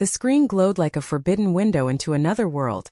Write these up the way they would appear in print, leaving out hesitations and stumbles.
The screen glowed like a forbidden window into another world,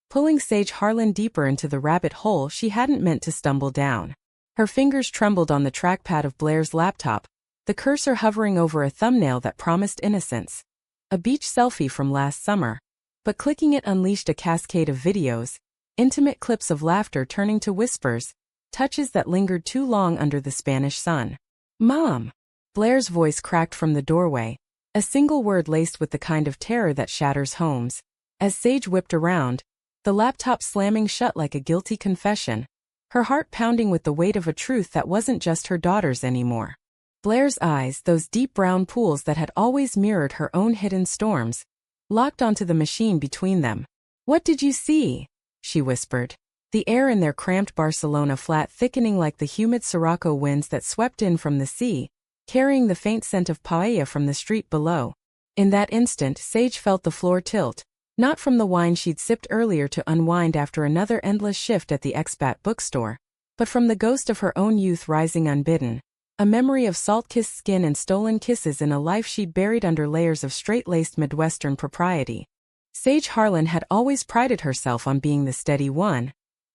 pulling Sage Harlan deeper into the rabbit hole she hadn't meant to stumble down. Her fingers trembled on the trackpad of Blair's laptop, the cursor hovering over a thumbnail that promised innocence. A beach selfie from last summer. But clicking it unleashed a cascade of videos, intimate clips of laughter turning to whispers, touches that lingered too long under the Spanish sun. "Mom!" Blair's voice cracked from the doorway, a single word laced with the kind of terror that shatters homes. As Sage whipped around, the laptop slamming shut like a guilty confession, her heart pounding with the weight of a truth that wasn't just her daughter's anymore. Blair's eyes, those deep brown pools that had always mirrored her own hidden storms, locked onto the machine between them. "What did you see?" she whispered. The air in their cramped Barcelona flat thickening like the humid Sirocco winds that swept in from the sea, carrying the faint scent of paella from the street below. In that instant, Sage felt the floor tilt, not from the wine she'd sipped earlier to unwind after another endless shift at the expat bookstore, but from the ghost of her own youth rising unbidden, a memory of salt-kissed skin and stolen kisses in a life she'd buried under layers of straight-laced Midwestern propriety. Sage Harlan had always prided herself on being the steady one,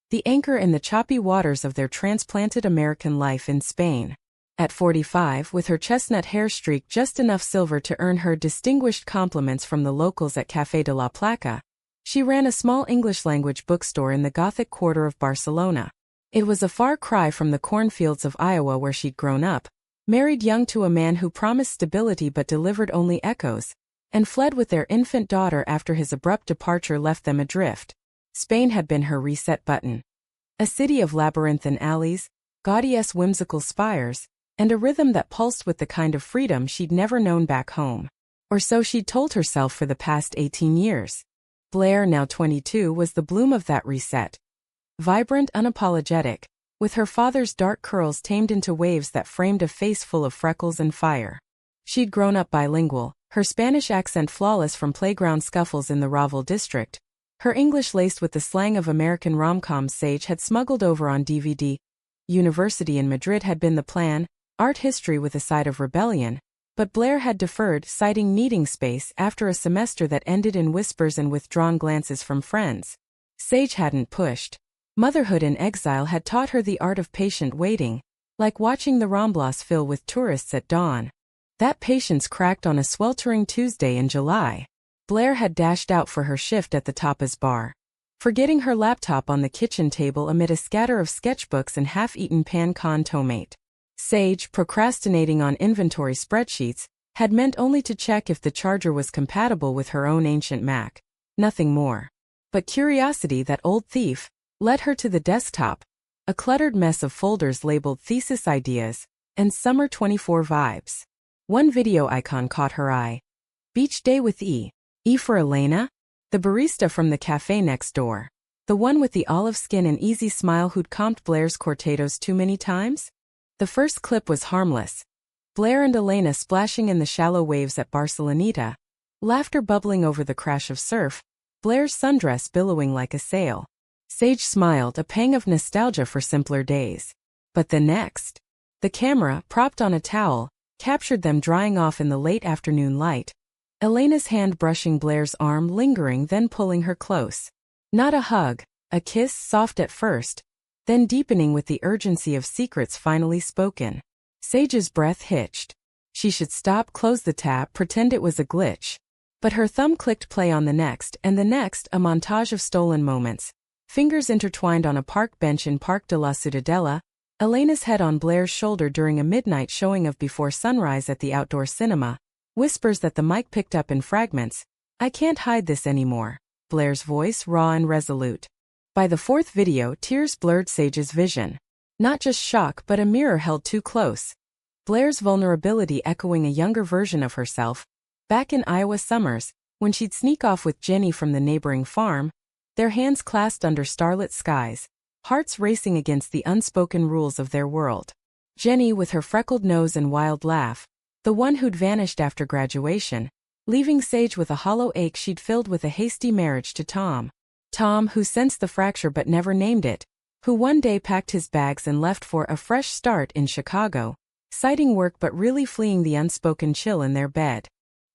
the anchor in the choppy waters of their transplanted American life in Spain. At 45, with her chestnut hair streaked just enough silver to earn her distinguished compliments from the locals at Café de la Placa, she ran a small English-language bookstore in the Gothic quarter of Barcelona. It was a far cry from the cornfields of Iowa where she'd grown up, married young to a man who promised stability but delivered only echoes, and fled with their infant daughter after his abrupt departure left them adrift. Spain had been her reset button. A city of labyrinthine alleys, gaudy-esque whimsical spires, and a rhythm that pulsed with the kind of freedom she'd never known back home. Or so she'd told herself for the past 18 years. Blair, now 22, was the bloom of that reset. Vibrant, unapologetic, with her father's dark curls tamed into waves that framed a face full of freckles and fire. She'd grown up bilingual, her Spanish accent flawless from playground scuffles in the Raval district, her English laced with the slang of American rom-coms Sage had smuggled over on DVD. University in Madrid had been the plan, art history with a side of rebellion, but Blair had deferred, citing needing space after a semester that ended in whispers and withdrawn glances from friends. Sage hadn't pushed. Motherhood in exile had taught her the art of patient waiting, like watching the Ramblas fill with tourists at dawn. That patience cracked on a sweltering Tuesday in July. Blair had dashed out for her shift at the tapas bar, forgetting her laptop on the kitchen table amid a scatter of sketchbooks and half-eaten pan con tomate. Sage, procrastinating on inventory spreadsheets, had meant only to check if the charger was compatible with her own ancient Mac. Nothing more. But curiosity, that old thief, led her to the desktop, a cluttered mess of folders labeled thesis ideas and summer 24 vibes. One video icon caught her eye. Beach day with E. E for Elena? The barista from the cafe next door. The one with the olive skin and easy smile who'd comped Blair's cortados too many times? The first clip was harmless. Blair and Elena splashing in the shallow waves at Barceloneta, laughter bubbling over the crash of surf, Blair's sundress billowing like a sail. Sage smiled, a pang of nostalgia for simpler days. But the next, the camera, propped on a towel, captured them drying off in the late afternoon light. Elena's hand brushing Blair's arm, lingering, then pulling her close. Not a hug, a kiss, soft at first, then deepening with the urgency of secrets finally spoken. Sage's breath hitched. She should stop, close the tab, pretend it was a glitch. But her thumb clicked play on the next, and the next, a montage of stolen moments. Fingers intertwined on a park bench in Parc de la Ciutadella, Elena's head on Blair's shoulder during a midnight showing of Before Sunrise at the outdoor cinema, whispers that the mic picked up in fragments. "I can't hide this anymore." Blair's voice, raw and resolute. By the fourth video, tears blurred Sage's vision. Not just shock, but a mirror held too close. Blair's vulnerability echoing a younger version of herself, back in Iowa summers, when she'd sneak off with Jenny from the neighboring farm, their hands clasped under starlit skies, hearts racing against the unspoken rules of their world. Jenny, with her freckled nose and wild laugh, the one who'd vanished after graduation, leaving Sage with a hollow ache she'd filled with a hasty marriage to Tom. Tom, who sensed the fracture but never named it, who one day packed his bags and left for a fresh start in Chicago, citing work but really fleeing the unspoken chill in their bed.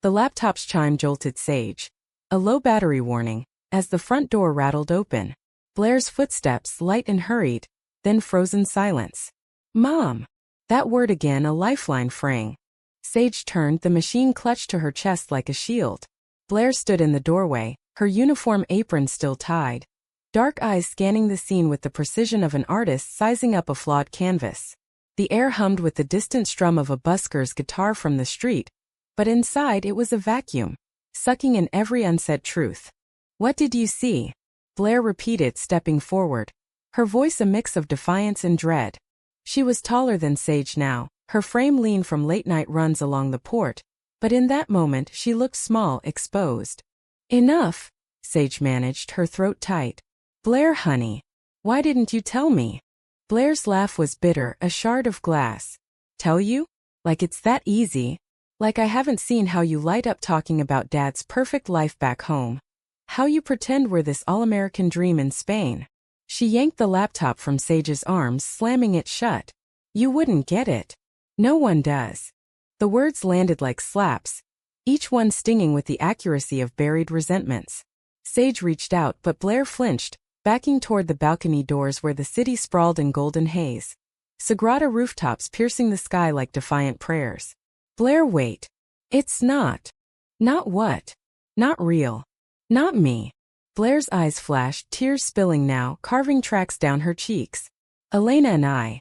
The laptop's chime jolted Sage. A low battery warning, as the front door rattled open. Blair's footsteps, light and hurried, then frozen silence. Mom! That word again, a lifeline fraying. Sage turned, the machine clutched to her chest like a shield. Blair stood in the doorway, her uniform apron still tied. Dark eyes scanning the scene with the precision of an artist sizing up a flawed canvas. The air hummed with the distant strum of a busker's guitar from the street, but inside it was a vacuum, sucking in every unsaid truth. What did you see? Blair repeated, stepping forward, her voice a mix of defiance and dread. She was taller than Sage now, her frame lean from late-night runs along the port, but in that moment she looked small, exposed. Enough, Sage managed, her throat tight. Blair, honey, why didn't you tell me? Blair's laugh was bitter, a shard of glass. Tell you? Like it's that easy. Like I haven't seen how you light up talking about Dad's perfect life back home. How you pretend we're this all-American dream in Spain. She yanked the laptop from Sage's arms, slamming it shut. You wouldn't get it. No one does. The words landed like slaps, each one stinging with the accuracy of buried resentments. Sage reached out, but Blair flinched, backing toward the balcony doors where the city sprawled in golden haze. Sagrada rooftops piercing the sky like defiant prayers. Blair, wait. It's not. Not what? Not real. Not me. Blair's eyes flashed, tears spilling now, carving tracks down her cheeks. Elena and I.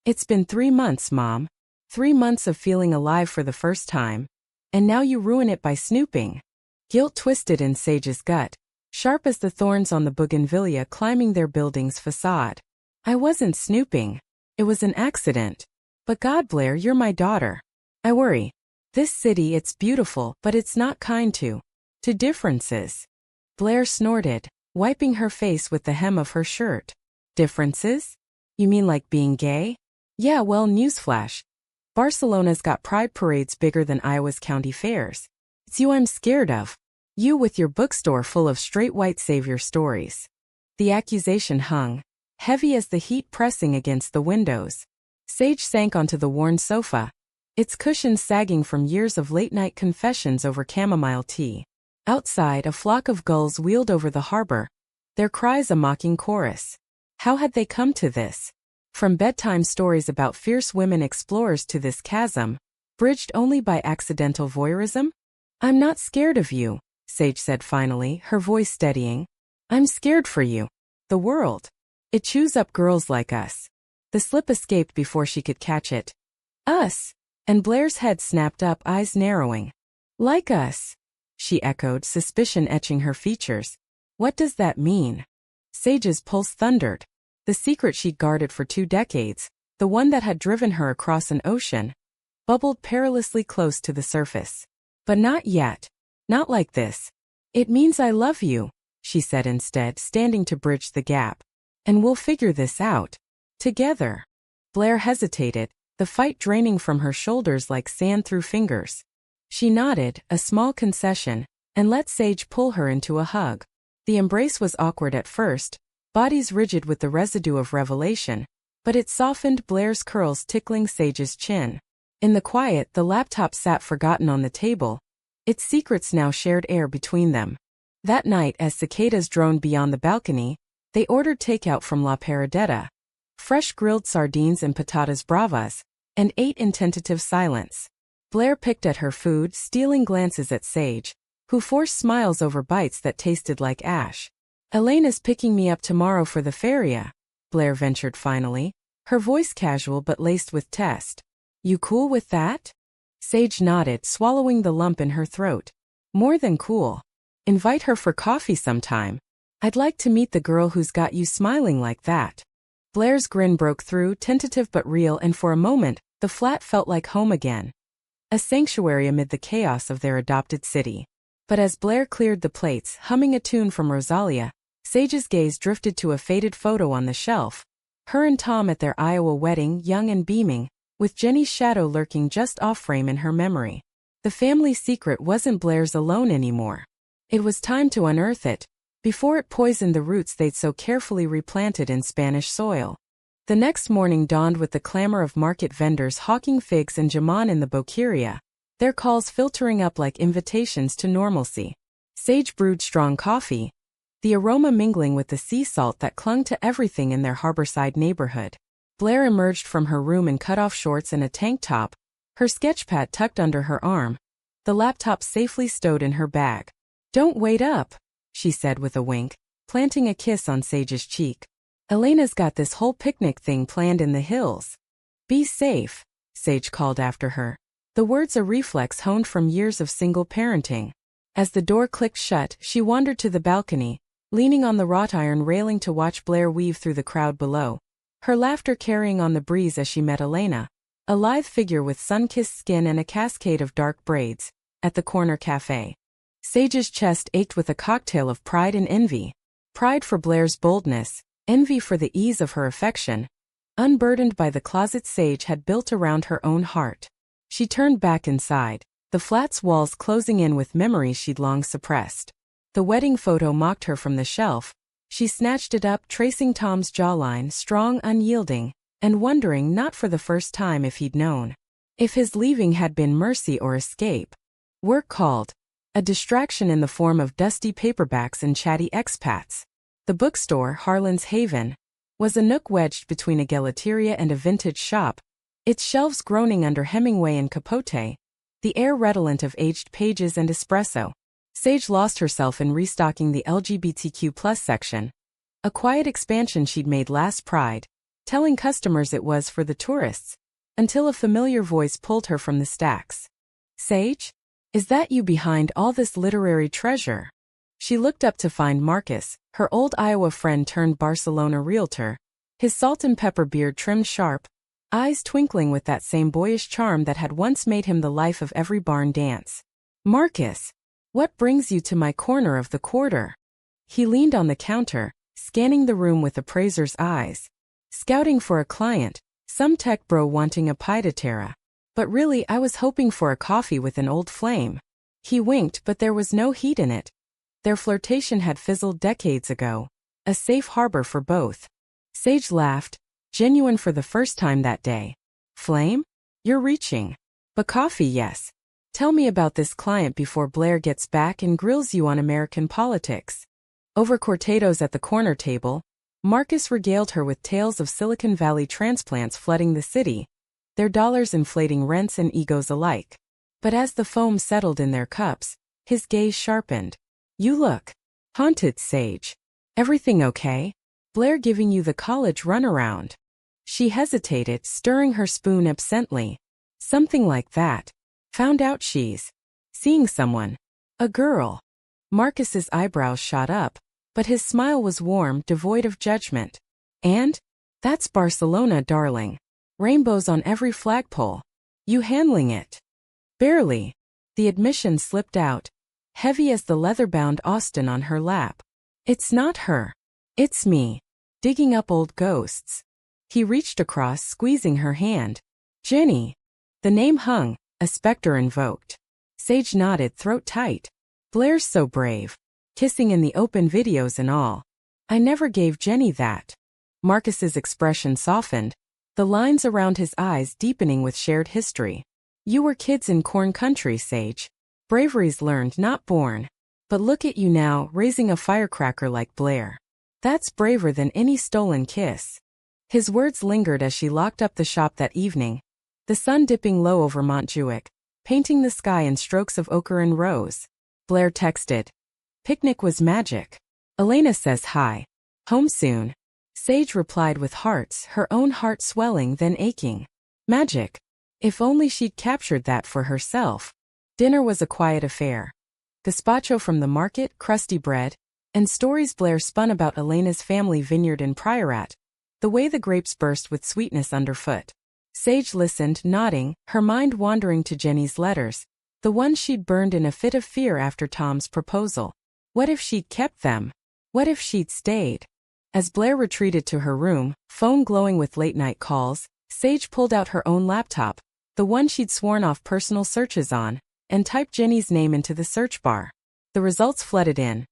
It's been 3 months, Mom. 3 months of feeling alive for the first time. And now you ruin it by snooping. Guilt twisted in Sage's gut, sharp as the thorns on the bougainvillea climbing their building's facade. I wasn't snooping. It was an accident. But God, Blair, you're my daughter. I worry. This city, it's beautiful, but it's not kind to differences. Blair snorted, wiping her face with the hem of her shirt. Differences? You mean like being gay? Yeah, well, newsflash. Barcelona's got pride parades bigger than Iowa's county fairs. It's you I'm scared of. You with your bookstore full of straight white savior stories. The accusation hung, heavy as the heat pressing against the windows. Sage sank onto the worn sofa, its cushions sagging from years of late-night confessions over chamomile tea. Outside, a flock of gulls wheeled over the harbor, their cries a mocking chorus. How had they come to this? From bedtime stories about fierce women explorers to this chasm, bridged only by accidental voyeurism? I'm not scared of you, Sage said finally, her voice steadying. I'm scared for you. The world. It chews up girls like us. The slip escaped before she could catch it. Us. And Blair's head snapped up, eyes narrowing. Like us. She echoed, suspicion etching her features. What does that mean? Sage's pulse thundered. The secret she'd guarded for 2 decades, the one that had driven her across an ocean, bubbled perilously close to the surface. But not yet. Not like this. It means I love you, she said instead, standing to bridge the gap. And we'll figure this out. Together. Blair hesitated, the fight draining from her shoulders like sand through fingers. She nodded, a small concession, and let Sage pull her into a hug. The embrace was awkward at first, bodies rigid with the residue of revelation, but it softened, Blair's curls tickling Sage's chin. In the quiet, the laptop sat forgotten on the table, its secrets now shared air between them. That night, as cicadas droned beyond the balcony, they ordered takeout from La Paradetta. Fresh grilled sardines and patatas bravas, and ate in tentative silence. Blair picked at her food, stealing glances at Sage, who forced smiles over bites that tasted like ash. Elena's picking me up tomorrow for the feria, Blair ventured finally, her voice casual but laced with test. You cool with that? Sage nodded, swallowing the lump in her throat. More than cool. Invite her for coffee sometime. I'd like to meet the girl who's got you smiling like that. Blair's grin broke through, tentative but real, and for a moment, the flat felt like home again. A sanctuary amid the chaos of their adopted city. But as Blair cleared the plates, humming a tune from Rosalia, Sage's gaze drifted to a faded photo on the shelf. Her and Tom at their Iowa wedding, young and beaming, with Jenny's shadow lurking just off-frame in her memory. The family secret wasn't Blair's alone anymore. It was time to unearth it, before it poisoned the roots they'd so carefully replanted in Spanish soil. The next morning dawned with the clamor of market vendors hawking figs and jamon in the boqueria, their calls filtering up like invitations to normalcy. Sage brewed strong coffee, the aroma mingling with the sea salt that clung to everything in their harborside neighborhood. Blair emerged from her room in cut-off shorts and a tank top, her sketchpad tucked under her arm, the laptop safely stowed in her bag. "Don't wait up," she said with a wink, planting a kiss on Sage's cheek. "Elena's got this whole picnic thing planned in the hills. Be safe," Sage called after her, the words a reflex honed from years of single parenting. As the door clicked shut, she wandered to the balcony, leaning on the wrought iron railing to watch Blair weave through the crowd below, her laughter carrying on the breeze as she met Elena, a lithe figure with sun-kissed skin and a cascade of dark braids, at the corner cafe. Sage's chest ached with a cocktail of pride and envy. Pride for Blair's boldness, envy for the ease of her affection, unburdened by the closet Sage had built around her own heart. She turned back inside, the flat's walls closing in with memories she'd long suppressed. The wedding photo mocked her from the shelf. She snatched it up, tracing Tom's jawline, strong, unyielding, and wondering not for the first time if he'd known. If his leaving had been mercy or escape. Work called. A distraction in the form of dusty paperbacks and chatty expats. The bookstore, Harlan's Haven, was a nook wedged between a gelateria and a vintage shop, its shelves groaning under Hemingway and Capote, the air redolent of aged pages and espresso. Sage lost herself in restocking the LGBTQ+ section, a quiet expansion she'd made last Pride, telling customers it was for the tourists, until a familiar voice pulled her from the stacks. "Sage? Is that you behind all this literary treasure?" She looked up to find Marcus, her old Iowa friend turned Barcelona realtor, his salt and pepper beard trimmed sharp, eyes twinkling with that same boyish charm that had once made him the life of every barn dance. "Marcus, what brings you to my corner of the quarter?" He leaned on the counter, scanning the room with appraiser's eyes. "Scouting for a client, some tech bro wanting a pied-a-terre. But really I was hoping for a coffee with an old flame." He winked, but there was no heat in it. Their flirtation had fizzled decades ago, a safe harbor for both. Sage laughed, genuine for the first time that day. "Flame? You're reaching. But coffee, yes. Tell me about this client before Blair gets back and grills you on American politics." Over cortados at the corner table, Marcus regaled her with tales of Silicon Valley transplants flooding the city, their dollars inflating rents and egos alike. But as the foam settled in their cups, his gaze sharpened. "You look haunted, Sage. Everything okay? Blair giving you the college runaround?" She hesitated, stirring her spoon absently. "Something like that. Found out she's seeing someone. A girl." Marcus's eyebrows shot up, but his smile was warm, devoid of judgment. "And? That's Barcelona, darling. Rainbows on every flagpole. You handling it?" "Barely." The admission slipped out, heavy as the leather-bound Austen on her lap. "It's not her. It's me. Digging up old ghosts." He reached across, squeezing her hand. "Jenny." The name hung, a specter invoked. Sage nodded, throat tight. "Blair's so brave. Kissing in the open videos and all. I never gave Jenny that." Marcus's expression softened, the lines around his eyes deepening with shared history. "You were kids in corn country, Sage. Bravery's learned, not born. But look at you now, raising a firecracker like Blair. That's braver than any stolen kiss." His words lingered as she locked up the shop that evening, the sun dipping low over Montjuic, painting the sky in strokes of ochre and rose. Blair texted. "Picnic was magic. Elena says hi. Home soon." Sage replied with hearts, her own heart swelling then aching. Magic. If only she'd captured that for herself. Dinner was a quiet affair. Gazpacho from the market, crusty bread, and stories Blair spun about Elena's family vineyard in Priorat, the way the grapes burst with sweetness underfoot. Sage listened, nodding, her mind wandering to Jenny's letters, the ones she'd burned in a fit of fear after Tom's proposal. What if she'd kept them? What if she'd stayed? As Blair retreated to her room, phone glowing with late-night calls, Sage pulled out her own laptop, the one she'd sworn off personal searches on, and typed Jenny's name into the search bar. The results flooded in.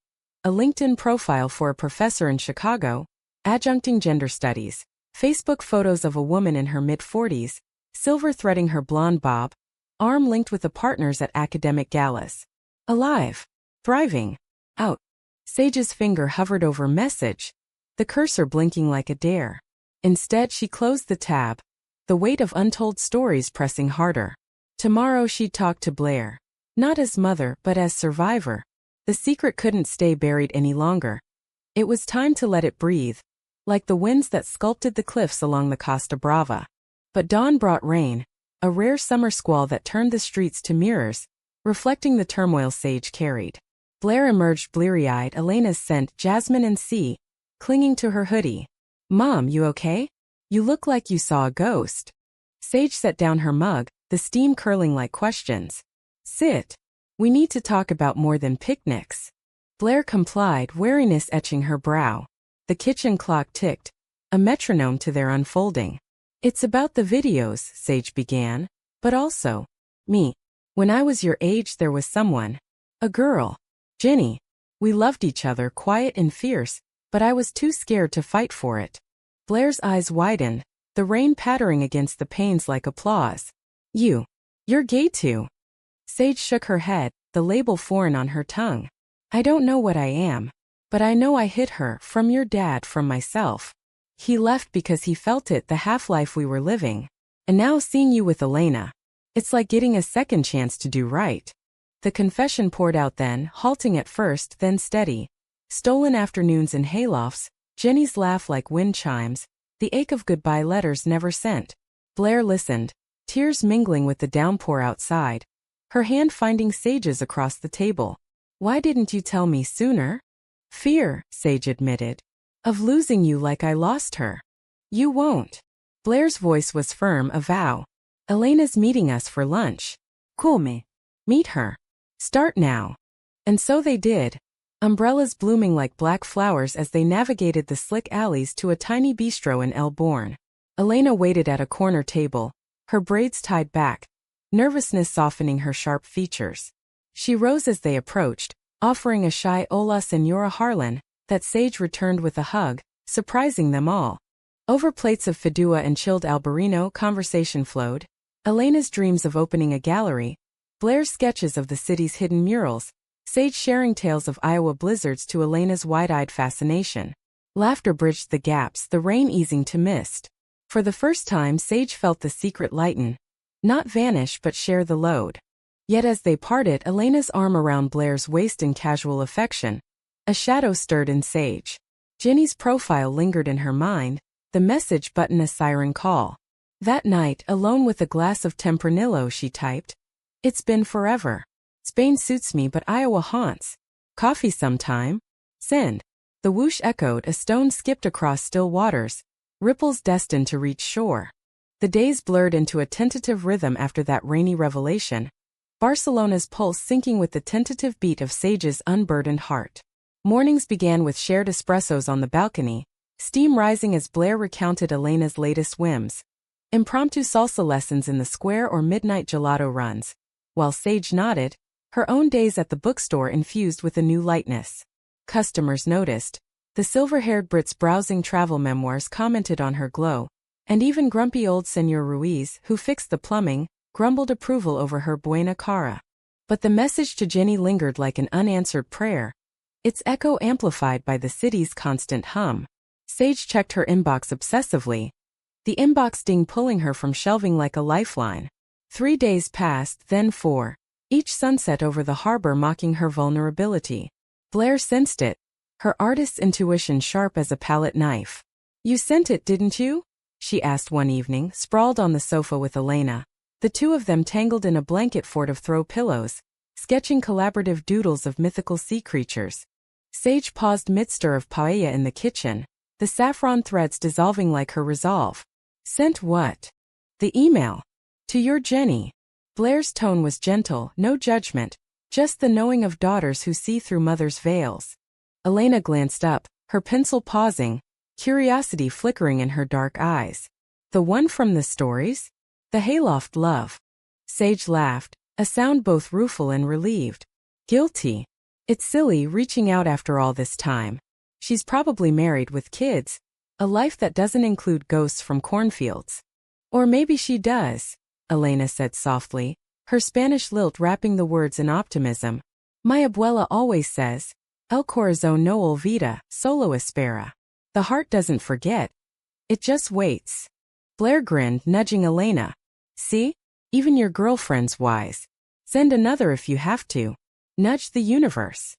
A LinkedIn profile for a professor in Chicago, adjuncting gender studies, Facebook photos of a woman in her mid-40s, silver threading her blonde bob, arm linked with the partners at academic galas. Alive. Thriving. Out. Sage's finger hovered over message, the cursor blinking like a dare. Instead, she closed the tab, the weight of untold stories pressing harder. Tomorrow she'd talk to Blair. Not as mother, but as survivor. The secret couldn't stay buried any longer. It was time to let it breathe, like the winds that sculpted the cliffs along the Costa Brava. But dawn brought rain, a rare summer squall that turned the streets to mirrors, reflecting the turmoil Sage carried. Blair emerged bleary-eyed, Elena's scent jasmine and sea, clinging to her hoodie. "Mom, you okay? You look like you saw a ghost." Sage set down her mug, the steam curling like questions. "Sit. We need to talk about more than picnics." Blair complied, wariness etching her brow. The kitchen clock ticked, a metronome to their unfolding. "It's about the videos," Sage began, "but also me. When I was your age there was someone. A girl. Jenny. We loved each other, quiet and fierce, but I was too scared to fight for it." Blair's eyes widened, the rain pattering against the panes like applause. You're gay too." Sage shook her head, the label foreign on her tongue. "I don't know what I am, but I know I hid her, from your dad, from myself. He left because he felt it, the half-life we were living. And now seeing you with Elena, it's like getting a second chance to do right." The confession poured out then, halting at first, then steady. Stolen afternoons in haylofts, Jenny's laugh like wind chimes, the ache of goodbye letters never sent. Blair listened, tears mingling with the downpour outside, her hand finding Sage's across the table. "Why didn't you tell me sooner?" "Fear," Sage admitted. "Of losing you like I lost her." "You won't." Blair's voice was firm, a vow. "Elena's meeting us for lunch." "Come." "Meet her. Start now." And so they did. Umbrellas blooming like black flowers as they navigated the slick alleys to a tiny bistro in Elborn. Elena waited at a corner table, her braids tied back, nervousness softening her sharp features. She rose as they approached, offering a shy "Hola, Señora Harlan," that Sage returned with a hug, surprising them all. Over plates of fideuà and chilled albarino, conversation flowed. Elena's dreams of opening a gallery, Blair's sketches of the city's hidden murals, Sage sharing tales of Iowa blizzards to Elena's wide-eyed fascination. Laughter bridged the gaps, the rain easing to mist. For the first time Sage felt the secret lighten. Not vanish but share the load. Yet as they parted, Elena's arm around Blair's waist in casual affection. A shadow stirred in Sage. Jenny's profile lingered in her mind, the message button a siren call. That night, alone with a glass of Tempranillo, she typed, "It's been forever. Spain suits me but Iowa haunts. Coffee sometime? Send." The whoosh echoed, a stone skipped across still waters, ripples destined to reach shore. The days blurred into a tentative rhythm after that rainy revelation, Barcelona's pulse syncing with the tentative beat of Sage's unburdened heart. Mornings began with shared espressos on the balcony, steam rising as Blair recounted Elena's latest whims. Impromptu salsa lessons in the square or midnight gelato runs. While Sage nodded, her own days at the bookstore infused with a new lightness. Customers noticed. The silver-haired Brit's browsing travel memoirs commented on her glow, and even grumpy old Senor Ruiz, who fixed the plumbing, grumbled approval over her buena cara. But the message to Jenny lingered like an unanswered prayer, its echo amplified by the city's constant hum. Sage checked her inbox obsessively, the inbox ding pulling her from shelving like a lifeline. 3 days passed, then 4. Each sunset over the harbor mocking her vulnerability. Blair sensed it, her artist's intuition sharp as a palette knife. "You sent it, didn't you?" she asked one evening, sprawled on the sofa with Elena. The two of them tangled in a blanket fort of throw pillows, sketching collaborative doodles of mythical sea creatures. Sage paused mid-stir of paella in the kitchen, the saffron threads dissolving like her resolve. "Sent what?" "The email. To your Jenny." Blair's tone was gentle, no judgment, just the knowing of daughters who see through mothers' veils. Elena glanced up, her pencil pausing, curiosity flickering in her dark eyes. "The one from the stories? The hayloft love." Sage laughed, a sound both rueful and relieved. "Guilty. It's silly reaching out after all this time. She's probably married with kids, a life that doesn't include ghosts from cornfields." "Or maybe she does," Elena said softly, her Spanish lilt wrapping the words in optimism. My abuela always says, El corazón no olvida, solo espera. The heart doesn't forget. It just waits. Blair grinned, nudging Elena. See? Even your girlfriend's wise. Send another if you have to. Nudge the universe.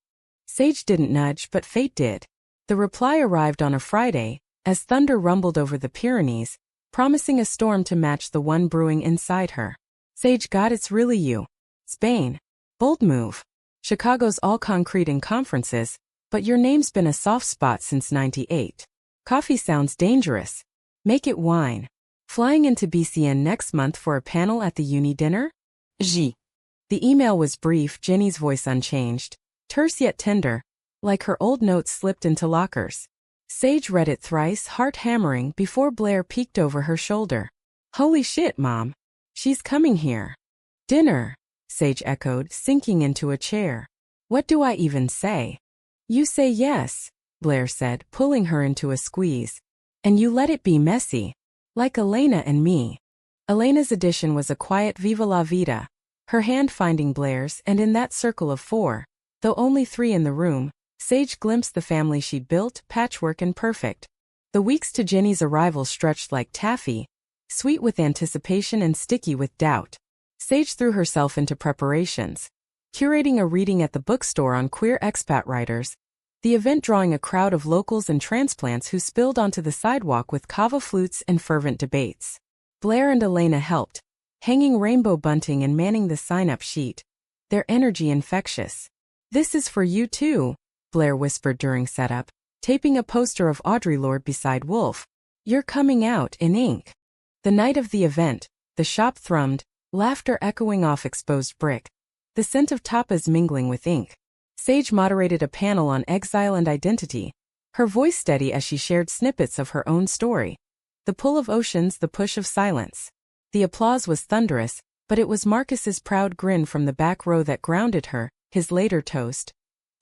Sage didn't nudge, but fate did. The reply arrived on a Friday, as thunder rumbled over the Pyrenees, promising a storm to match the one brewing inside her. Sage got it's really you. Spain. Bold move. Chicago's all concrete in conferences, but your name's been a soft spot since '98. Coffee sounds dangerous. Make it wine. Flying into BCN next month for a panel at the uni dinner? The email was brief, Jenny's voice unchanged, terse yet tender, like her old notes slipped into lockers. Sage read it thrice, heart hammering, before Blair peeked over her shoulder. Holy shit, Mom. She's coming here. Dinner, Sage echoed, sinking into a chair. What do I even say? You say yes, Blair said, pulling her into a squeeze. And you let it be messy. Like Elena and me. Elena's addition was a quiet viva la vida, her hand finding Blair's, and in that circle of four, though only 3 in the room, Sage glimpsed the family she'd built, patchwork and perfect. The weeks to Jenny's arrival stretched like taffy, sweet with anticipation and sticky with doubt. Sage threw herself into preparations, curating a reading at the bookstore on queer expat writers, the event drawing a crowd of locals and transplants who spilled onto the sidewalk with kava flutes and fervent debates. Blair and Elena helped, hanging rainbow bunting and manning the sign-up sheet, their energy infectious. This is for you too, Blair whispered during setup, taping a poster of Audre Lorde beside Wolf. You're coming out in ink. The night of the event, the shop thrummed, laughter echoing off exposed brick, the scent of tapas mingling with ink. Sage moderated a panel on exile and identity, her voice steady as she shared snippets of her own story. The pull of oceans, the push of silence. The applause was thunderous, but it was Marcus's proud grin from the back row that grounded her, his later toast.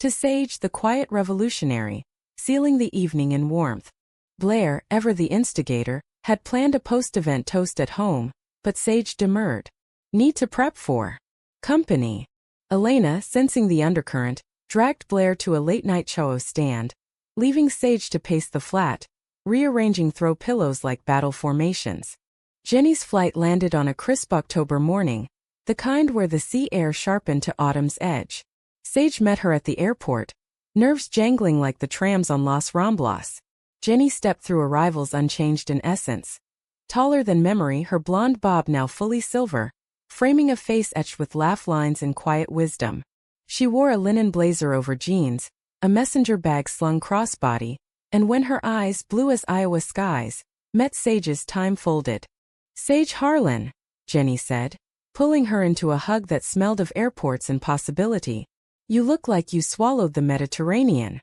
To Sage, the quiet revolutionary, sealing the evening in warmth. Blair, ever the instigator, had planned a post-event toast at home, but Sage demurred. Need to prep for company. Elena, sensing the undercurrent, dragged Blair to a late-night chow stand, leaving Sage to pace the flat, rearranging throw pillows like battle formations. Jenny's flight landed on a crisp October morning, the kind where the sea air sharpened to autumn's edge. Sage met her at the airport, nerves jangling like the trams on Los Ramblas. Jenny stepped through arrivals unchanged in essence. Taller than memory, her blonde bob now fully silver, framing a face etched with laugh lines and quiet wisdom. She wore a linen blazer over jeans, a messenger bag slung crossbody, and when her eyes, blue as Iowa skies, met Sage's, time folded. Sage Harlan, Jenny said, pulling her into a hug that smelled of airports and possibility. You look like you swallowed the Mediterranean.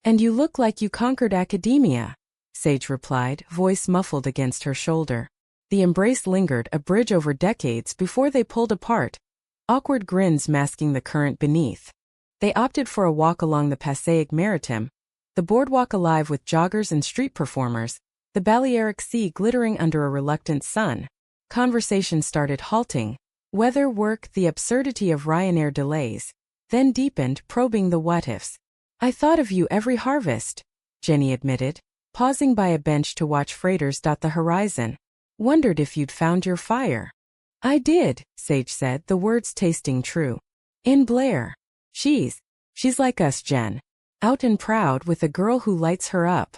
And you look like you conquered academia, Sage replied, voice muffled against her shoulder. The embrace lingered, a bridge over decades before they pulled apart, awkward grins masking the current beneath. They opted for a walk along the Passaic Maritime, the boardwalk alive with joggers and street performers, the Balearic Sea glittering under a reluctant sun. Conversation started halting. Weather, work, the absurdity of Ryanair delays, then deepened, probing the what-ifs. I thought of you every harvest, Jenny admitted, pausing by a bench to watch freighters dot the horizon. Wondered if you'd found your fire. I did, Sage said, the words tasting true. In Blair. She's like us, Jen. Out and proud with a girl who lights her up.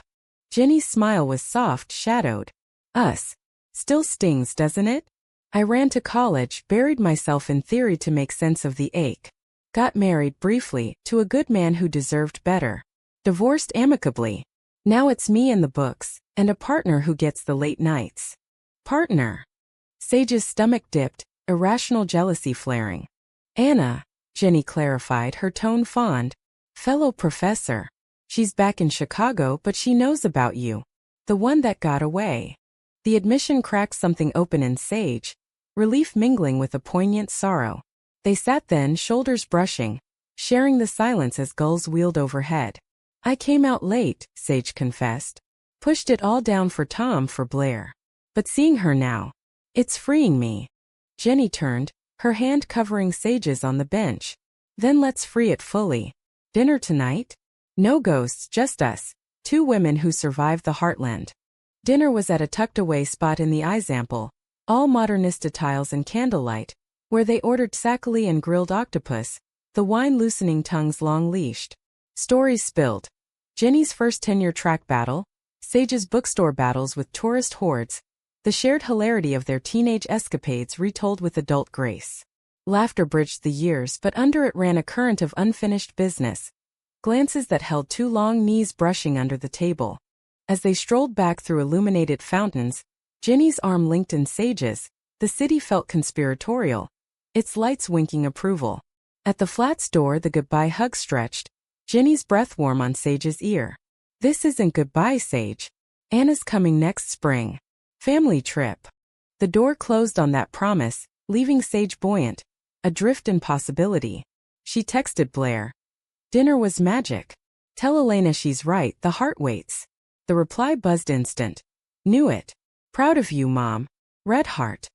Jenny's smile was soft, shadowed. Us. Still stings, doesn't it? I ran to college, buried myself in theory to make sense of the ache. Got married briefly, to a good man who deserved better. Divorced amicably. Now it's me and the books, and a partner who gets the late nights. Partner. Sage's stomach dipped, irrational jealousy flaring. Anna, Jenny clarified, her tone fond. Fellow professor. She's back in Chicago, but she knows about you. The one that got away. The admission cracked something open in Sage, relief mingling with a poignant sorrow. They sat then, shoulders brushing, sharing the silence as gulls wheeled overhead. I came out late, Sage confessed. Pushed it all down for Tom, for Blair. But seeing her now, it's freeing me. Jenny turned, her hand covering Sage's on the bench. Then let's free it fully. Dinner tonight? No ghosts, just us, two women who survived the heartland. Dinner was at a tucked-away spot in the example, all modernista tiles and candlelight, where they ordered sakali and grilled octopus, the wine loosening tongues long-leashed. Stories spilled. Jenny's first tenure-track battle, Sage's bookstore battles with tourist hordes, the shared hilarity of their teenage escapades retold with adult grace. Laughter bridged the years, but under it ran a current of unfinished business. Glances that held too long, knees brushing under the table. As they strolled back through illuminated fountains, Jenny's arm linked in Sage's, the city felt conspiratorial, its lights winking approval. At the flat's door, the goodbye hug stretched, Jenny's breath warm on Sage's ear. This isn't goodbye, Sage. Anna's coming next spring. Family trip. The door closed on that promise, leaving Sage buoyant, adrift in possibility. She texted Blair. Dinner was magic. Tell Elena she's right, the heart waits. The reply buzzed instant. Knew it. Proud of you, Mom. Red heart.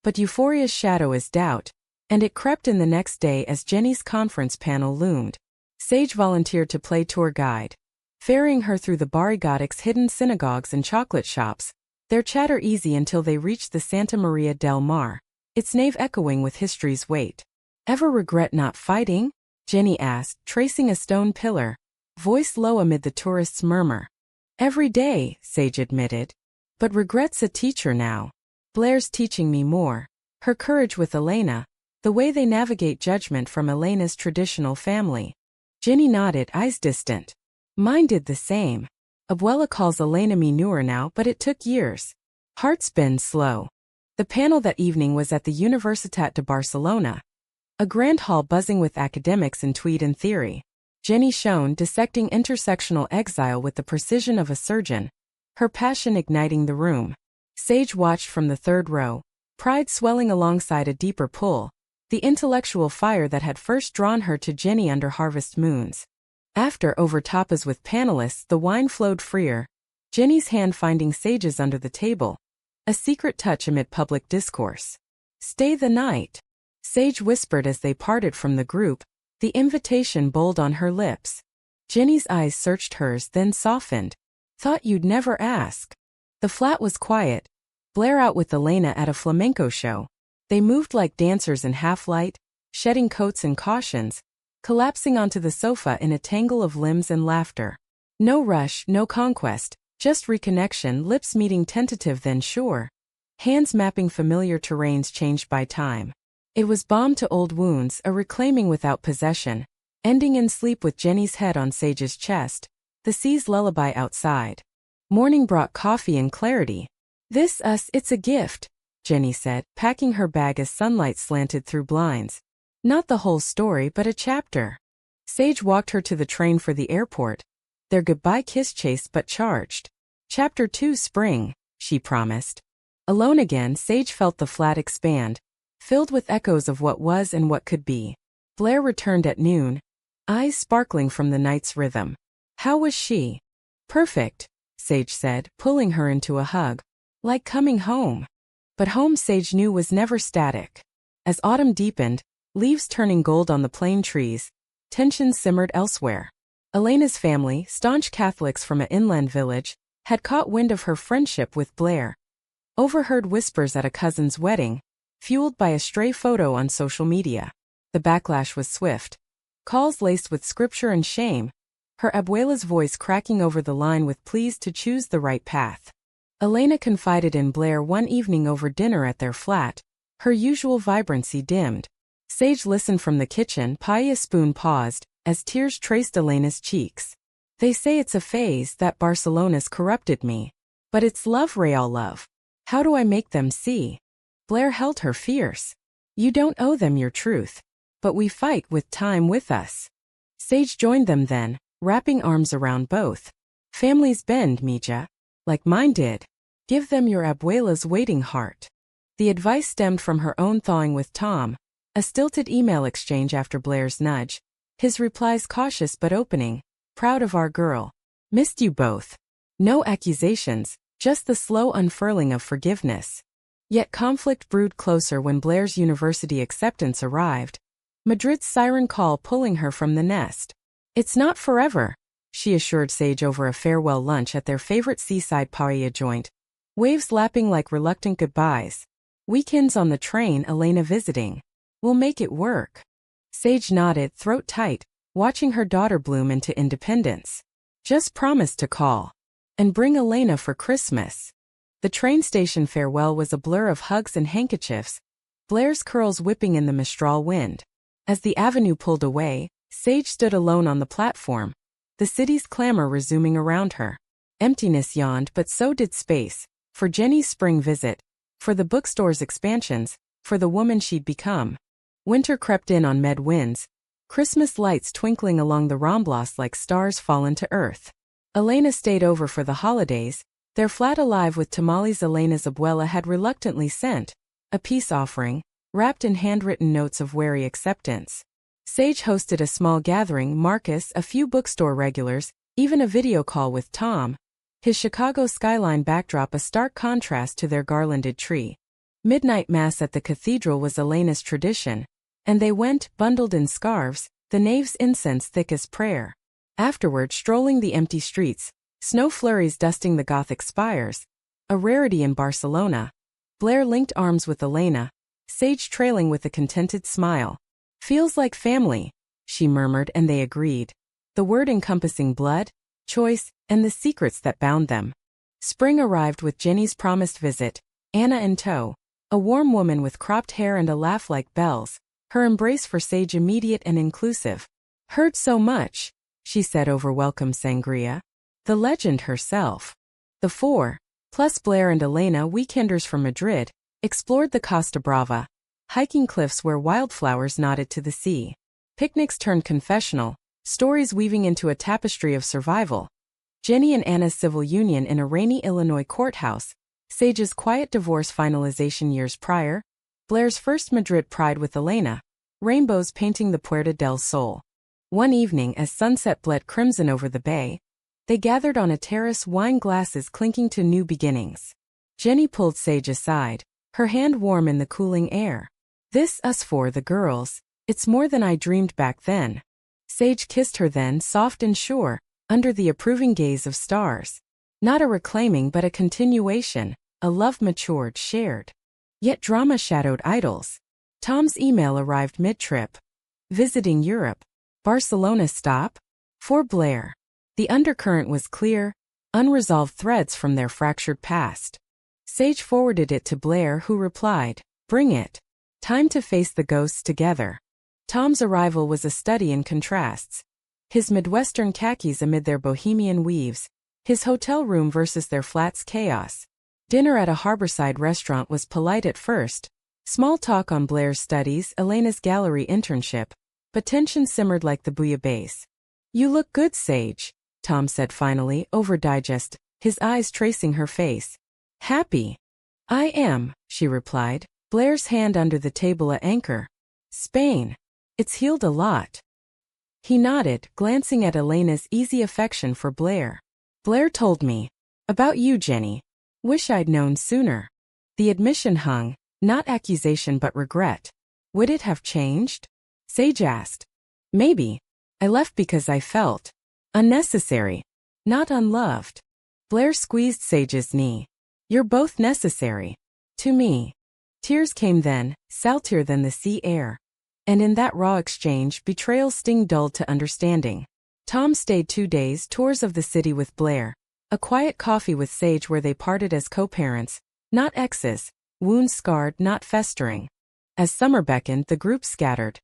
But euphoria's shadow is doubt, and it crept in the next day as Jenny's conference panel loomed. Sage volunteered to play tour guide, ferrying her through the Barigotic's hidden synagogues and chocolate shops, their chatter easy until they reached the Santa Maria del Mar, its nave echoing with history's weight. Ever regret not fighting? Jenny asked, tracing a stone pillar, voice low amid the tourists' murmur. Every day, Sage admitted. But regret's a teacher now. Blair's teaching me more. Her courage with Elena, the way they navigate judgment from Elena's traditional family. Jenny nodded, eyes distant. Mine did the same. Abuela calls Elena mi newer now, but it took years. Hearts bend slow. The panel that evening was at the Universitat de Barcelona, a grand hall buzzing with academics in tweed and theory. Jenny shone, dissecting intersectional exile with the precision of a surgeon, her passion igniting the room. Sage watched from the third row, pride swelling alongside a deeper pull, the intellectual fire that had first drawn her to Jenny under harvest moons. After over tapas with panelists, the wine flowed freer, Jenny's hand finding Sage's under the table, a secret touch amid public discourse. Stay the night, Sage whispered as they parted from the group, the invitation bold on her lips. Jenny's eyes searched hers, then softened. Thought you'd never ask. The flat was quiet, Blair out with Elena at a flamenco show. They moved like dancers in half-light, shedding coats and cautions, collapsing onto the sofa in a tangle of limbs and laughter. No rush, no conquest, just reconnection, lips meeting tentative then sure. Hands mapping familiar terrains changed by time. It was balm to old wounds, a reclaiming without possession, ending in sleep with Jenny's head on Sage's chest, the sea's lullaby outside. Morning brought coffee and clarity. This us, it's a gift, Jenny said, packing her bag as sunlight slanted through blinds. Not the whole story, but a chapter. Sage walked her to the train for the airport, their goodbye kiss chaste but charged. Chapter 2 Spring, she promised. Alone again, Sage felt the flat expand, filled with echoes of what was and what could be. Blair returned at noon, eyes sparkling from the night's rhythm. How was she? Perfect, Sage said, pulling her into a hug. Like coming home. But home, Sage knew, was never static. As autumn deepened, leaves turning gold on the plane trees, tensions simmered elsewhere. Elena's family, staunch Catholics from an inland village, had caught wind of her friendship with Blair. Overheard whispers at a cousin's wedding, fueled by a stray photo on social media. The backlash was swift. Calls laced with scripture and shame, her abuela's voice cracking over the line with pleas to choose the right path. Elena confided in Blair one evening over dinner at their flat, her usual vibrancy dimmed. Sage listened from the kitchen, paella spoon paused, as tears traced Elena's cheeks. They say it's a phase, that Barcelona's corrupted me. But it's love, real love. How do I make them see? Blair held her fierce. You don't owe them your truth. But we fight with time with us. Sage joined them then, wrapping arms around both. Families bend, Mija. Like mine did. Give them your abuela's waiting heart. The advice stemmed from her own thawing with Tom, a stilted email exchange after Blair's nudge. His replies cautious but opening. Proud of our girl. Missed you both. No accusations, just the slow unfurling of forgiveness. Yet conflict brewed closer when Blair's university acceptance arrived, Madrid's siren call pulling her from the nest. "It's not forever," she assured Sage over a farewell lunch at their favorite seaside paella joint, waves lapping like reluctant goodbyes. "Weekends on the train, Elena visiting. We'll make it work." Sage nodded, throat tight, watching her daughter bloom into independence. "Just promise to call. And bring Elena for Christmas." The train station farewell was a blur of hugs and handkerchiefs, Blair's curls whipping in the Mistral wind. As the avenue pulled away, Sage stood alone on the platform, the city's clamor resuming around her. Emptiness yawned, but so did space, for Jenny's spring visit, for the bookstore's expansions, for the woman she'd become. Winter crept in on Med winds, Christmas lights twinkling along the Ramblas like stars fallen to earth. Elena stayed over for the holidays, their flat alive with tamales Elena's abuela had reluctantly sent, a peace offering, wrapped in handwritten notes of wary acceptance. Sage hosted a small gathering, Marcus, a few bookstore regulars, even a video call with Tom, his Chicago skyline backdrop a stark contrast to their garlanded tree. Midnight mass at the cathedral was Elena's tradition, and they went, bundled in scarves, the nave's incense thick as prayer. Afterward, strolling the empty streets, snow flurries dusting the Gothic spires, a rarity in Barcelona. Blair linked arms with Elena, Sage trailing with a contented smile. "Feels like family," she murmured, and they agreed. The word encompassing blood, choice, and the secrets that bound them. Spring arrived with Jenny's promised visit, Anna in tow, a warm woman with cropped hair and a laugh like bells, her embrace for Sage immediate and inclusive. "Heard so much," she said over welcome sangria. The legend herself. The four, plus Blair and Elena, weekenders from Madrid, explored the Costa Brava, hiking cliffs where wildflowers nodded to the sea. Picnics turned confessional, stories weaving into a tapestry of survival. Jenny and Anna's civil union in a rainy Illinois courthouse, Sage's quiet divorce finalization years prior, Blair's first Madrid pride with Elena, rainbows painting the Puerta del Sol. One evening, as sunset bled crimson over the bay, they gathered on a terrace, wine glasses clinking to new beginnings. Jenny pulled Sage aside, her hand warm in the cooling air. "This, us four, the girls, it's more than I dreamed back then." Sage kissed her then, soft and sure, under the approving gaze of stars. Not a reclaiming but a continuation, a love matured, shared. Yet drama shadowed idols. Tom's email arrived mid-trip. Visiting Europe. Barcelona stop? For Blair. The undercurrent was clear, unresolved threads from their fractured past. Sage forwarded it to Blair, who replied, "Bring it. Time to face the ghosts together." Tom's arrival was a study in contrasts. His Midwestern khakis amid their bohemian weaves, his hotel room versus their flat's chaos. Dinner at a harborside restaurant was polite at first, small talk on Blair's studies, Elena's gallery internship, but tension simmered like the bouillabaisse. "You look good, Sage," Tom said finally, over digest, his eyes tracing her face. "Happy?" "I am," she replied, Blair's hand under the table at anchor. "Spain. It's healed a lot." He nodded, glancing at Elena's easy affection for Blair. "Blair told me. About you, Jenny. Wish I'd known sooner." The admission hung, not accusation but regret. Would it have changed? Sage asked. "Maybe. I left because I felt unnecessary, not unloved." Blair squeezed Sage's knee. "You're both necessary. To me." Tears came then, saltier than the sea air. And in that raw exchange, betrayal's sting dulled to understanding. Tom stayed 2 days, tours of the city with Blair, a quiet coffee with Sage where they parted as co-parents, not exes, wounds scarred, not festering. As summer beckoned, the group scattered.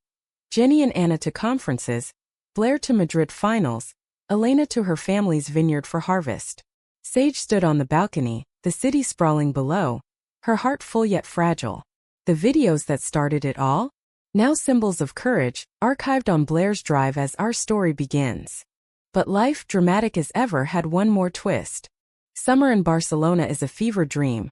Jenny and Anna to conferences, Blair to Madrid finals, Elena to her family's vineyard for harvest. Sage stood on the balcony, the city sprawling below, her heart full yet fragile. The videos that started it all? Now symbols of courage, archived on Blair's drive as our story begins. But life, dramatic as ever, had one more twist. Summer in Barcelona is a fever dream.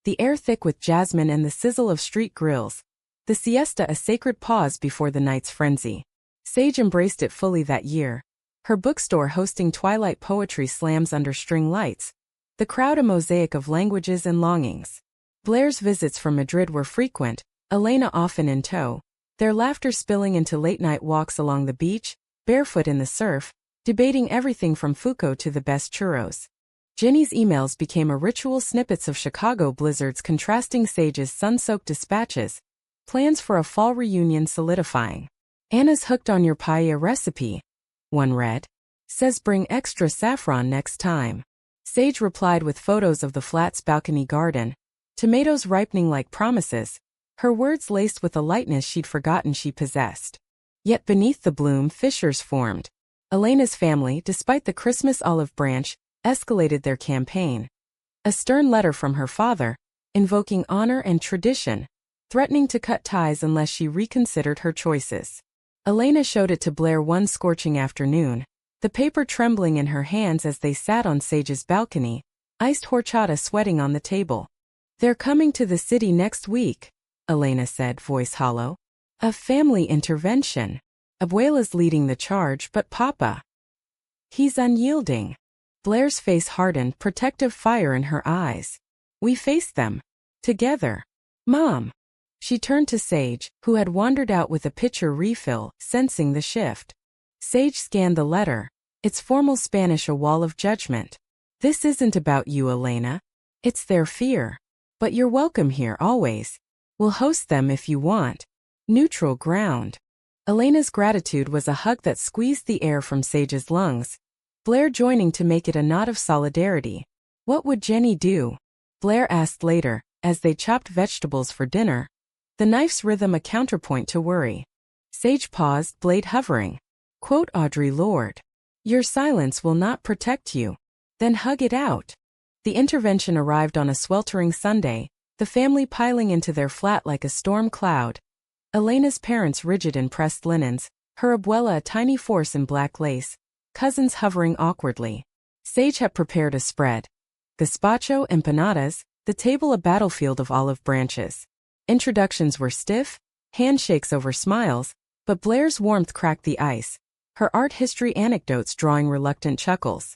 The air thick with jasmine and the sizzle of street grills. The siesta a sacred pause before the night's frenzy. Sage embraced it fully that year. Her bookstore hosting twilight poetry slams under string lights. The crowd a mosaic of languages and longings. Blair's visits from Madrid were frequent, Elena often in tow, their laughter spilling into late-night walks along the beach, barefoot in the surf, debating everything from Foucault to the best churros. Ginny's emails became a ritual, snippets of Chicago blizzards contrasting Sage's sun-soaked dispatches, plans for a fall reunion solidifying. Anna's hooked on your paella recipe, one read. Says bring extra saffron next time. Sage replied with photos of the flat's balcony garden, tomatoes ripening like promises, her words laced with a lightness she'd forgotten she possessed. Yet beneath the bloom fissures formed. Elena's family, despite the Christmas olive branch, escalated their campaign. A stern letter from her father, invoking honor and tradition, threatening to cut ties unless she reconsidered her choices. Elena showed it to Blair one scorching afternoon, the paper trembling in her hands as they sat on Sage's balcony, iced horchata sweating on the table. They're coming to the city next week, Elena said, voice hollow. A family intervention. Abuela's leading the charge, but Papa. He's unyielding. Blair's face hardened, protective fire in her eyes. We face them. Together. Mom. She turned to Sage, who had wandered out with a pitcher refill, sensing the shift. Sage scanned the letter, its formal Spanish a wall of judgment. This isn't about you, Elena. It's their fear. But you're welcome here always. We'll host them if you want. Neutral ground. Elena's gratitude was a hug that squeezed the air from Sage's lungs, Blair joining to make it a knot of solidarity. What would Jenny do? Blair asked later, as they chopped vegetables for dinner. The knife's rhythm a counterpoint to worry. Sage paused, blade hovering. Quote Audre Lorde. Your silence will not protect you. Then hug it out. The intervention arrived on a sweltering Sunday, the family piling into their flat like a storm cloud. Elena's parents rigid in pressed linens, her abuela a tiny force in black lace, cousins hovering awkwardly. Sage had prepared a spread. Gazpacho, empanadas, the table a battlefield of olive branches. Introductions were stiff, handshakes over smiles, but Blair's warmth cracked the ice, her art history anecdotes drawing reluctant chuckles.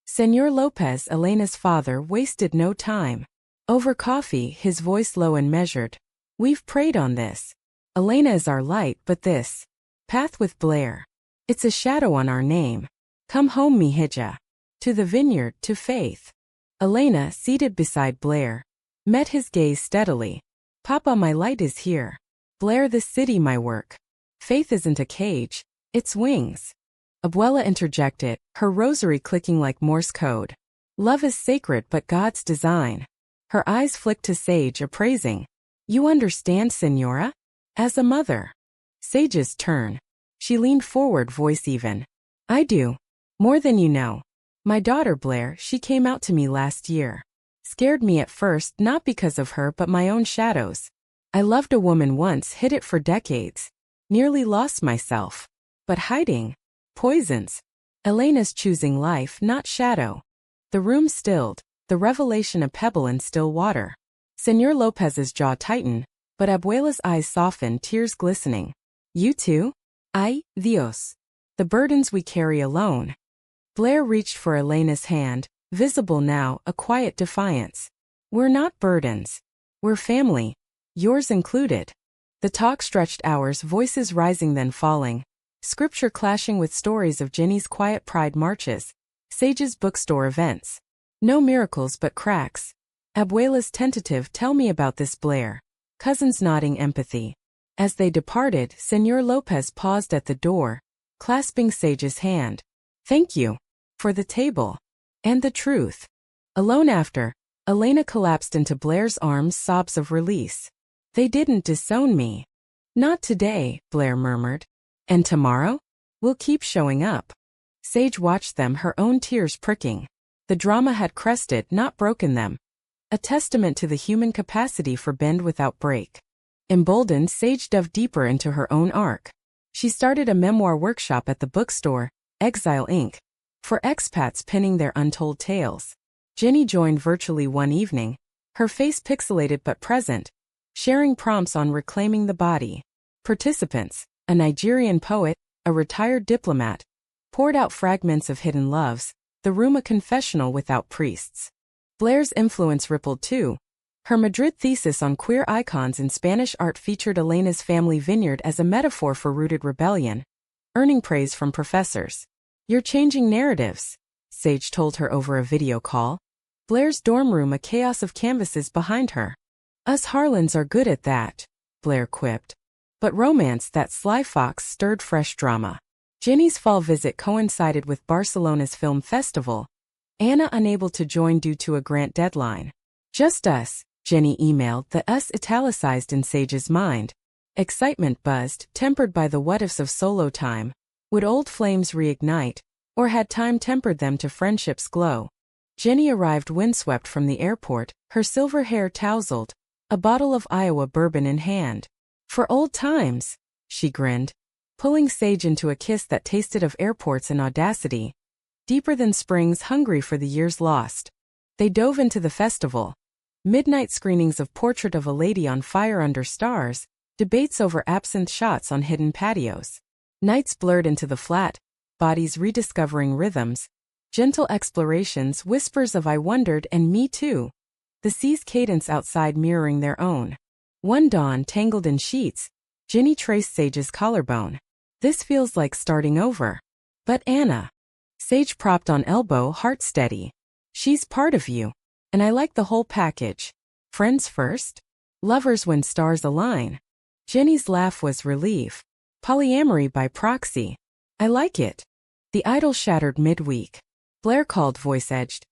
Señor Lopez, Elena's father, wasted no time. Over coffee, his voice low and measured. We've prayed on this. Elena is our light, but this path with Blair. It's a shadow on our name. Come home, mi hija. To the vineyard, to faith. Elena, seated beside Blair, met his gaze steadily. Papa, my light is here. Blair, this city, my work. Faith isn't a cage, it's wings. Abuela interjected, her rosary clicking like Morse code. Love is sacred but God's design. Her eyes flicked to Sage, appraising. You understand, Senora? As a mother. Sage's turn. She leaned forward, voice even. I do. More than you know. My daughter Blair, she came out to me last year. Scared me at first, not because of her but my own shadows. I loved a woman once, hid it for decades. Nearly lost myself. But hiding. Poisons. Elena's choosing life, not shadow. The room stilled, the revelation a pebble in still water. Señor Lopez's jaw tightened, but Abuela's eyes softened, tears glistening. You too? Ay, Dios. The burdens we carry alone. Blair reached for Elena's hand, visible now, a quiet defiance. We're not burdens. We're family. Yours included. The talk stretched hours, voices rising then falling. Scripture clashing with stories of Jenny's quiet pride marches. Sage's bookstore events. No miracles but cracks. Abuela's tentative, tell me about this, Blair. Cousins nodding empathy. As they departed, Señor Lopez paused at the door, clasping Sage's hand. Thank you. For the table. And the truth. Alone after, Elena collapsed into Blair's arms, sobs of release. They didn't disown me. Not today, Blair murmured. And tomorrow? We'll keep showing up. Sage watched them, her own tears pricking. The drama had crested, not broken them. A testament to the human capacity for bend without break. Emboldened, Sage dove deeper into her own arc. She started a memoir workshop at the bookstore, Exile Inc., for expats penning their untold tales. Jenny joined virtually one evening, her face pixelated but present, sharing prompts on reclaiming the body. Participants, a Nigerian poet, a retired diplomat, poured out fragments of hidden loves, the room a confessional without priests. Blair's influence rippled too. Her Madrid thesis on queer icons in Spanish art featured Elena's family vineyard as a metaphor for rooted rebellion, earning praise from professors. "You're changing narratives," Sage told her over a video call. Blair's dorm room a chaos of canvases behind her. "Us Harlans are good at that," Blair quipped. But romance, that sly fox, stirred fresh drama. Jenny's fall visit coincided with Barcelona's film festival, Anna unable to join due to a grant deadline. "Just us," Jenny emailed, the us italicized in Sage's mind. Excitement buzzed, tempered by the what-ifs of solo time. Would old flames reignite, or had time tempered them to friendship's glow? Jenny arrived windswept from the airport, her silver hair tousled, a bottle of Iowa bourbon in hand. "For old times," she grinned, pulling Sage into a kiss that tasted of airports and audacity. Deeper than springs, hungry for the years lost. They dove into the festival. Midnight screenings of Portrait of a Lady on Fire Under Stars, debates over absinthe shots on hidden patios. Nights blurred into the flat, bodies rediscovering rhythms, gentle explorations, whispers of "I wondered" and "me too." The sea's cadence outside mirroring their own. One dawn, tangled in sheets, Ginny traced Sage's collarbone. "This feels like starting over." "But Anna," Sage propped on elbow, heart steady. "She's part of you. And I like the whole package. Friends first? Lovers when stars align." Jenny's laugh was relief. "Polyamory by proxy. I like it." The idyll shattered midweek. Blair called, voice-edged.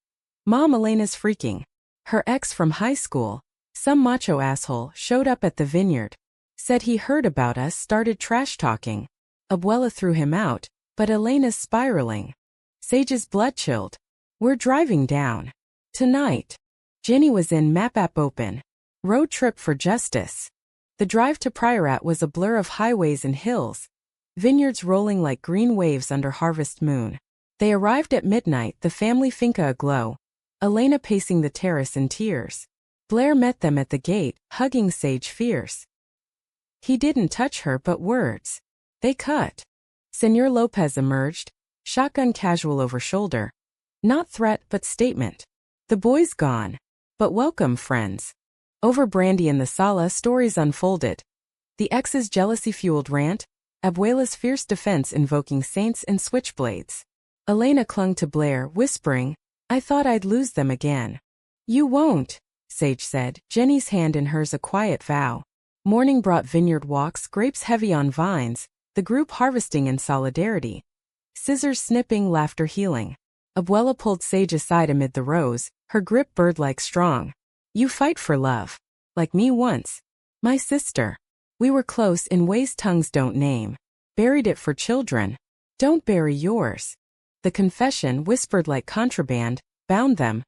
"Mom, Elena's freaking. Her ex from high school, some macho asshole, showed up at the vineyard. Said he heard about us, started trash-talking. Abuela threw him out, but Elena's spiraling." Sage's blood chilled. "We're driving down. Tonight." Jenny was in, map app open. Road trip for justice. The drive to Priorat was a blur of highways and hills, vineyards rolling like green waves under harvest moon. They arrived at midnight, the family finca aglow, Elena pacing the terrace in tears. Blair met them at the gate, hugging Sage fierce. He didn't touch her, but words. They cut. Senor Lopez emerged, shotgun casual over shoulder. Not threat, but statement. "The boy's gone. But welcome, friends." Over brandy in the sala, stories unfolded. The ex's jealousy-fueled rant, Abuela's fierce defense invoking saints and switchblades. Elena clung to Blair, whispering, "I thought I'd lose them again." "You won't," Sage said, Jenny's hand in hers a quiet vow. Morning brought vineyard walks, grapes heavy on vines, the group harvesting in solidarity. Scissors snipping, laughter healing. Abuela pulled Sage aside amid the rows, her grip bird-like strong. "You fight for love. Like me once. My sister. We were close in ways tongues don't name. Buried it for children. Don't bury yours." The confession, whispered like contraband, bound them.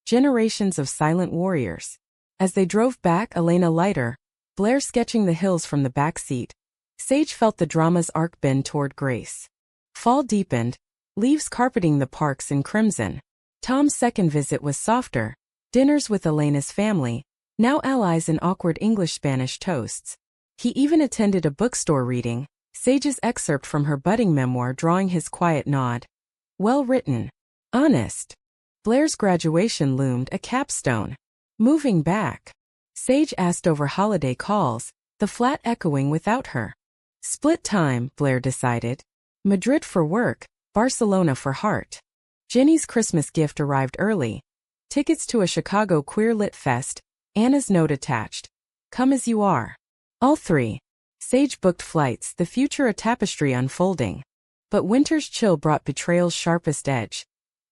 Generations of silent warriors. As they drove back, Elena lighter, Blair sketching the hills from the back seat. Sage felt the drama's arc bend toward grace. Fall deepened, leaves carpeting the parks in crimson. Tom's second visit was softer. Dinners with Elena's family, now allies in awkward English-Spanish toasts. He even attended a bookstore reading, Sage's excerpt from her budding memoir drawing his quiet nod. Well written. Honest. Blair's graduation loomed, a capstone. Moving back. Sage asked over holiday calls, the flat echoing without her. Split time, Blair decided. Madrid for work, Barcelona for heart. Jenny's Christmas gift arrived early. Tickets to a Chicago queer lit fest, Anna's note attached. Come as you are. All three. Sage booked flights, the future a tapestry unfolding. But winter's chill brought betrayal's sharpest edge.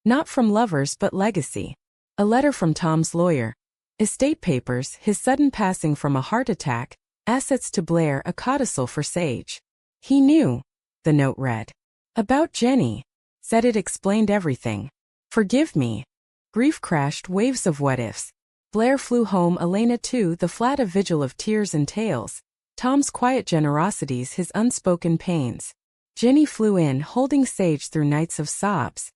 Not from lovers but legacy. A letter from Tom's lawyer. Estate papers, his sudden passing from a heart attack, assets to Blair, a codicil for Sage. He knew, the note read. About Jenny. Said it explained everything. Forgive me. Grief crashed, waves of what-ifs. Blair flew home, Elena too, the flat a vigil of tears and tales. Tom's quiet generosities, his unspoken pains. Jenny flew in, holding Sage through nights of sobs.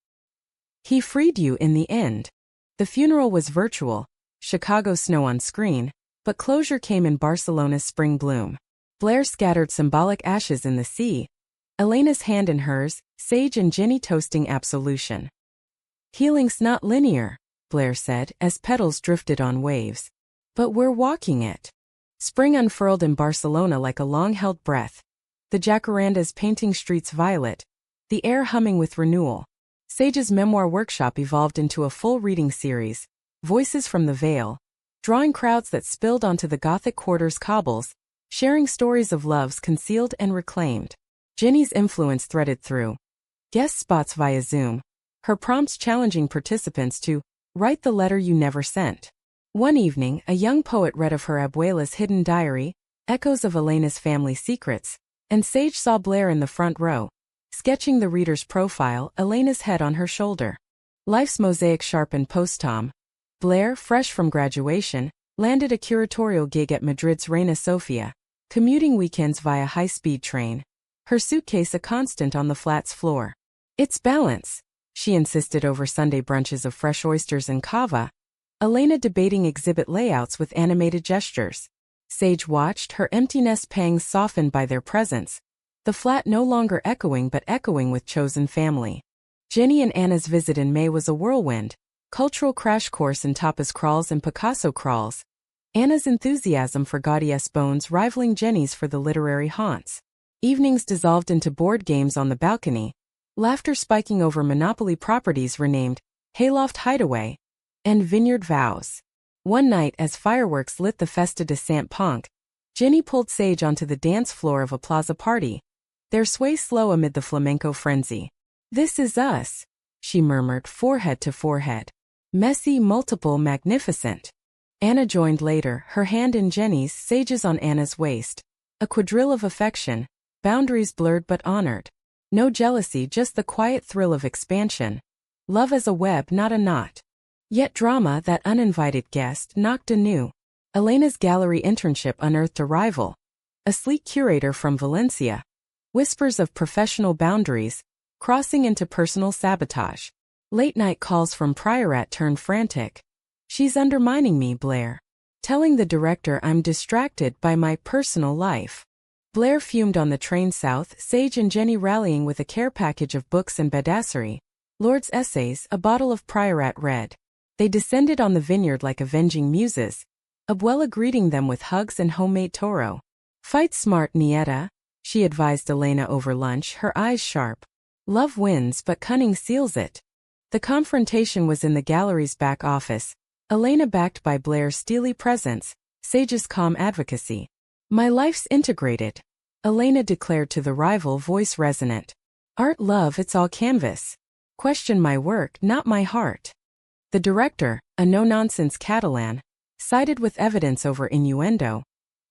He freed you in the end. The funeral was virtual, Chicago snow on screen, but closure came in Barcelona's spring bloom. Blair scattered symbolic ashes in the sea. Elena's hand in hers, Sage and Jenny toasting absolution. Healing's not linear, Blair said, as petals drifted on waves. But we're walking it. Spring unfurled in Barcelona like a long-held breath. The jacarandas painting streets violet, the air humming with renewal. Sage's memoir workshop evolved into a full reading series, Voices from the Veil, drawing crowds that spilled onto the Gothic Quarter's cobbles, sharing stories of loves concealed and reclaimed. Jenny's influence threaded through guest spots via Zoom, her prompts challenging participants to write the letter you never sent. One evening, a young poet read of her abuela's hidden diary, echoes of Elena's family secrets, and Sage saw Blair in the front row, sketching the reader's profile, Elena's head on her shoulder. Life's mosaic sharpened post-tom. Blair, fresh from graduation, landed a curatorial gig at Madrid's Reina Sofia, commuting weekends via high-speed train. Her suitcase a constant on the flat's floor. It's balance, she insisted over Sunday brunches of fresh oysters and cava, Elena debating exhibit layouts with animated gestures. Sage watched, her emptiness pangs softened by their presence, the flat no longer echoing but echoing with chosen family. Jenny and Anna's visit in May was a whirlwind, cultural crash course in tapas crawls and Picasso crawls. Anna's enthusiasm for Gaudí's bones rivaling Jenny's for the literary haunts. Evenings dissolved into board games on the balcony, laughter spiking over Monopoly properties renamed Hayloft Hideaway and Vineyard Vows. One night, as fireworks lit the Festa de Sant Ponc, Jenny pulled Sage onto the dance floor of a plaza party, their sway slow amid the flamenco frenzy. "This is us," she murmured, forehead to forehead. "Messy, multiple, magnificent." Anna joined later, her hand in Jenny's, Sage's on Anna's waist. A quadrille of affection, boundaries blurred but honored. No jealousy, just the quiet thrill of expansion. Love as a web, not a knot. Yet drama, that uninvited guest, knocked anew. Elena's gallery internship unearthed a rival. A sleek curator from Valencia. Whispers of professional boundaries, crossing into personal sabotage. Late-night calls from Priorat turned frantic. "She's undermining me, Blair. Telling the director I'm distracted by my personal life." Blair fumed on the train south, Sage and Jenny rallying with a care package of books and badassery. Lord's essays, a bottle of Priorat red. They descended on the vineyard like avenging muses, Abuela greeting them with hugs and homemade toro. "Fight smart, Nieta," she advised Elena over lunch, her eyes sharp. "Love wins but cunning seals it." The confrontation was in the gallery's back office, Elena backed by Blair's steely presence, Sage's calm advocacy. "My life's integrated," Elena declared to the rival, voice resonant. "Art love, it's all canvas. Question my work, not my heart." The director, a no-nonsense Catalan, sided with evidence over innuendo,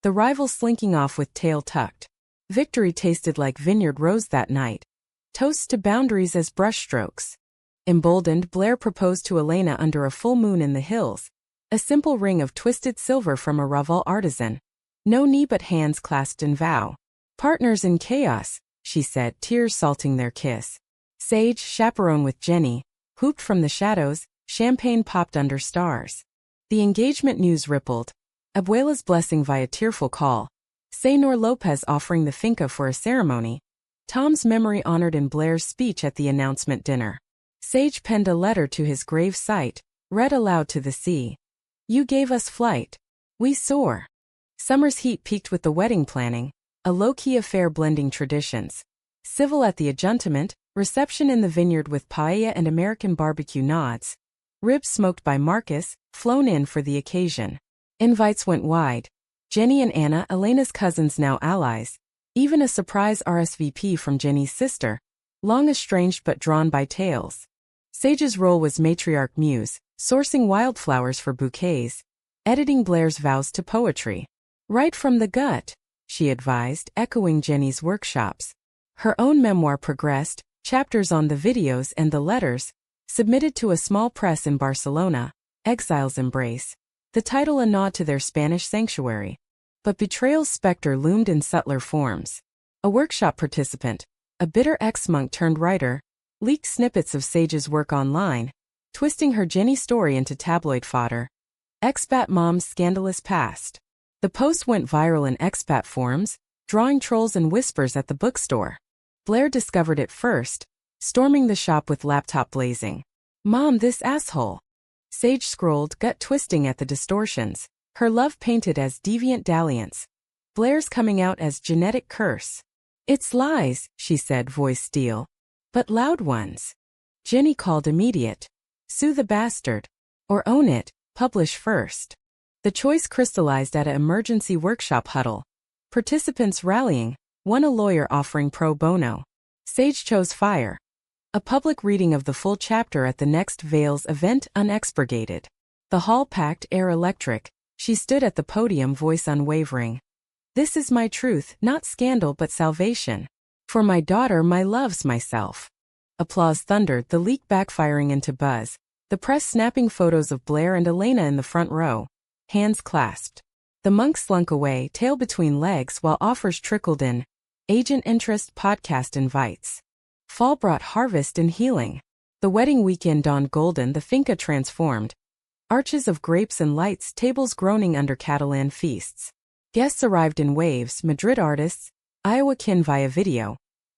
the rival slinking off with tail tucked. Victory tasted like vineyard rose that night. Toasts to boundaries as brushstrokes. Emboldened, Blair proposed to Elena under a full moon in the hills, a simple ring of twisted silver from a Raval artisan. No knee but hands clasped in vow. "Partners in chaos," she said, tears salting their kiss. Sage, chaperone with Jenny, whooped from the shadows, champagne popped under stars. The engagement news rippled. Abuela's blessing via tearful call. Señor Lopez offering the finca for a ceremony. Tom's memory honored in Blair's speech at the announcement dinner. Sage penned a letter to his grave site, read aloud to the sea. "You gave us flight. We soar." Summer's heat peaked with the wedding planning, a low-key affair blending traditions. Civil at the adjuntament, reception in the vineyard with paella and American barbecue nods. Ribs smoked by Marcus, flown in for the occasion. Invites went wide. Jenny and Anna, Elena's cousins now allies. Even a surprise RSVP from Jenny's sister, long estranged but drawn by tales. Sage's role was matriarch muse, sourcing wildflowers for bouquets, editing Blair's vows to poetry. "Right from the gut," she advised, echoing Jenny's workshops. Her own memoir progressed, chapters on the videos and the letters, submitted to a small press in Barcelona, Exile's Embrace. The title a nod to their Spanish sanctuary. But betrayal's specter loomed in subtler forms. A workshop participant, a bitter ex-monk turned writer, leaked snippets of Sage's work online, twisting her Jenny story into tabloid fodder. Expat mom's scandalous past. The post went viral in expat forums, drawing trolls and whispers at the bookstore. Blair discovered it first, storming the shop with laptop blazing. "Mom, this asshole." Sage scrolled, gut twisting at the distortions. Her love painted as deviant dalliance. Blair's coming out as genetic curse. It's lies, she said, voice steel. But loud ones. Jenny called immediate. Sue the bastard. Or own it, publish first. The choice crystallized at an emergency workshop huddle. Participants rallying, one a lawyer offering pro bono. Sage chose fire. A public reading of the full chapter at the next Vales event unexpurgated. The hall packed, air electric. She stood at the podium, voice unwavering. This is my truth, not scandal but salvation. For my daughter, my loves, myself. Applause thundered, the leak backfiring into buzz. The press snapping photos of Blair and Elena in the front row. Hands clasped. The monk slunk away, tail between legs, while offers trickled in. Agent interest, podcast invites. Fall brought harvest and healing. The wedding weekend dawned golden, the finca transformed. Arches of grapes and lights, tables groaning under Catalan feasts. Guests arrived in waves, Madrid artists, Iowa kin via video.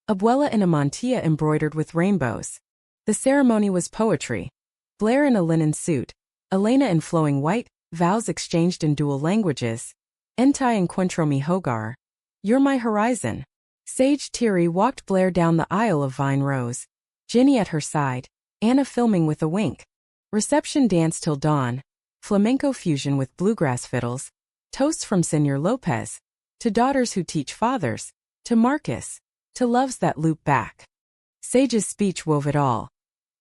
Abuela in a mantilla embroidered with rainbows. The ceremony was poetry. Blair in a linen suit, Elena in flowing white, vows exchanged in dual languages. Entai encuentro mi hogar. You're my horizon. Sage teary walked Blair down the aisle of vine rows. Ginny at her side, Anna filming with a wink. Reception dance till dawn. Flamenco fusion with bluegrass fiddles. Toasts from Senor Lopez. To daughters who teach fathers. To Marcus. To loves that loop back. Sage's speech wove it all.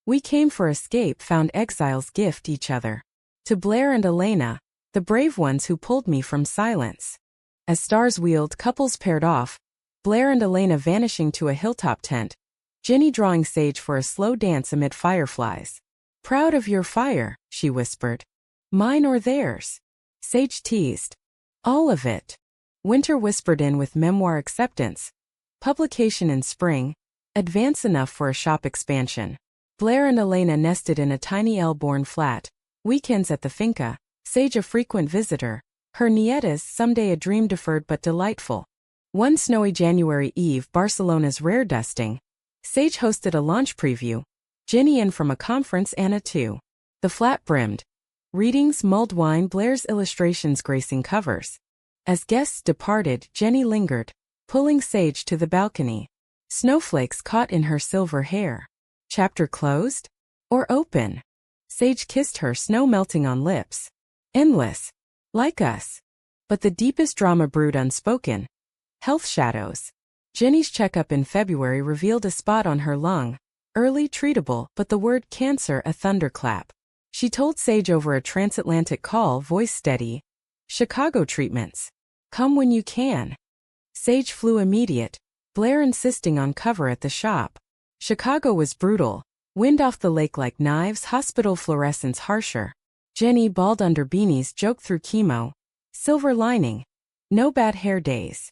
We came for escape, found exiles gift each other. To Blair and Elena, the brave ones who pulled me from silence. As stars wheeled, couples paired off. Blair and Elena vanishing to a hilltop tent. Ginny drawing Sage for a slow dance amid fireflies. Proud of your fire, she whispered. Mine or theirs? Sage teased. All of it. Winter whispered in with memoir acceptance. Publication in spring. Advance enough for a shop expansion. Blair and Elena nested in a tiny Elborn flat. Weekends at the finca. Sage a frequent visitor. Her nietas someday a dream deferred but delightful. One snowy January eve, Barcelona's rare dusting. Sage hosted a launch preview. Ginny in from a conference, Anna too. The flat brimmed. Readings, mulled wine, Blair's illustrations gracing covers. As guests departed, Jenny lingered, pulling Sage to the balcony. Snowflakes caught in her silver hair. Chapter closed? Or open? Sage kissed her, snow melting on lips. Endless. Like us. But the deepest drama brewed unspoken. Health shadows. Jenny's checkup in February revealed a spot on her lung. Early treatable, but the word cancer a thunderclap. She told Sage over a transatlantic call, voice steady. Chicago treatments. Come when you can. Sage flew immediate. Blair insisting on cover at the shop. Chicago was brutal. Wind off the lake like knives, hospital fluorescence harsher. Jenny, bald under beanies, joked through chemo. Silver lining. No bad hair days.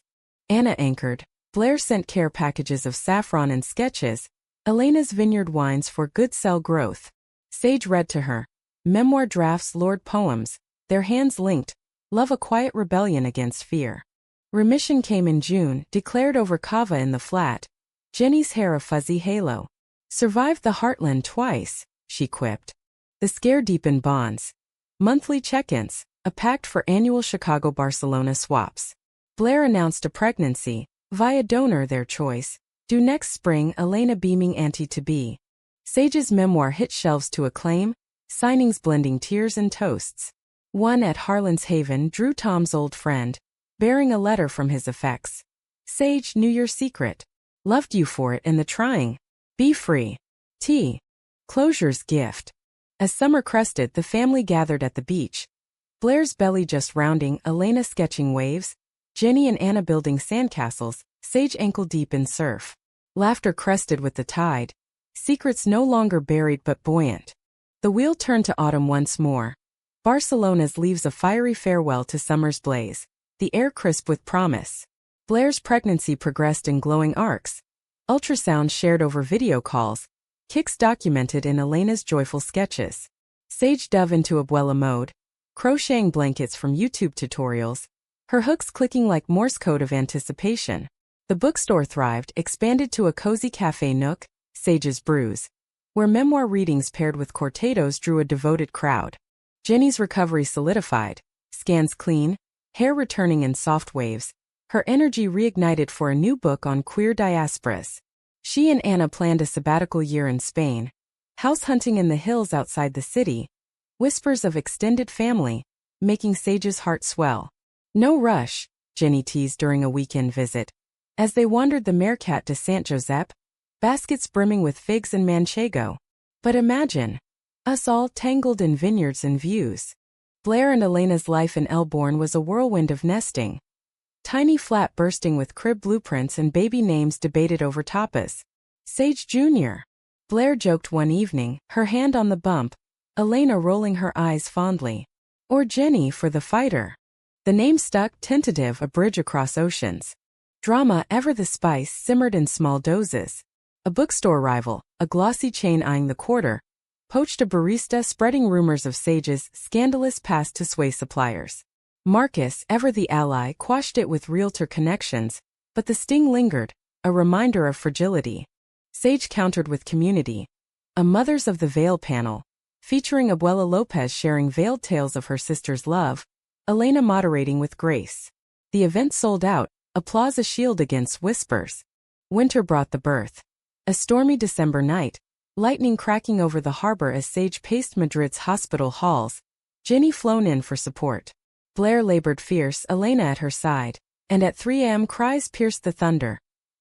Anna anchored. Blair sent care packages of saffron and sketches. Elena's vineyard wines for good cell growth. Sage read to her. Memoir drafts, Lord poems. Their hands linked. Love a quiet rebellion against fear. Remission came in June, declared over kava in the flat. Jenny's hair a fuzzy halo. Survived the heartland twice, she quipped. The scare deepened bonds. Monthly check-ins, a pact for annual Chicago-Barcelona swaps. Blair announced a pregnancy, via donor their choice. Due next spring, Elena beaming auntie-to-be. Sage's memoir hit shelves to acclaim, signings blending tears and toasts. One at Harlan's Haven drew Tom's old friend, bearing a letter from his effects. Sage knew your secret. Loved you for it and the trying. Be free. T. Closure's gift. As summer crested, the family gathered at the beach. Blair's belly just rounding, Elena sketching waves, Jenny and Anna building sandcastles, Sage ankle-deep in surf. Laughter crested with the tide. Secrets no longer buried but buoyant. The wheel turned to autumn once more. Barcelona's leaves a fiery farewell to summer's blaze. The air crisp with promise. Blair's pregnancy progressed in glowing arcs. Ultrasounds shared over video calls. Kicks documented in Elena's joyful sketches. Sage dove into abuela mode. Crocheting blankets from YouTube tutorials. Her hooks clicking like Morse code of anticipation. The bookstore thrived, expanded to a cozy cafe nook, Sage's Brews, where memoir readings paired with cortados drew a devoted crowd. Jenny's recovery solidified. scans clean, hair returning in soft waves, her energy reignited for a new book on queer diasporas. She and Anna planned a sabbatical year in Spain, house hunting in the hills outside the city, whispers of extended family, making Sage's heart swell. No rush, Jenny teased during a weekend visit. As they wandered the Mercat de Sant Josep, baskets brimming with figs and manchego. But imagine us all tangled in vineyards and views. Blair and Elena's life in Elborn was a whirlwind of nesting. Tiny flat bursting with crib blueprints and baby names debated over tapas. Sage Jr. Blair joked one evening, her hand on the bump, Elena rolling her eyes fondly. Or Jenny for the fighter. The name stuck, tentative, a bridge across oceans. Drama, ever the spice, simmered in small doses. A bookstore rival, a glossy chain eyeing the quarter, poached a barista spreading rumors of Sage's scandalous past to sway suppliers. Marcus, ever the ally, quashed it with realtor connections, but the sting lingered, a reminder of fragility. Sage countered with community. A Mothers of the Veil panel, featuring Abuela Lopez sharing veiled tales of her sister's love, Elena moderating with grace. The event sold out, applause a shield against whispers. Winter brought the birth. A stormy December night, lightning cracking over the harbor as Sage paced Madrid's hospital halls, Jenny flown in for support. Blair labored fierce, Elena at her side, and at 3 a.m. cries pierced the thunder.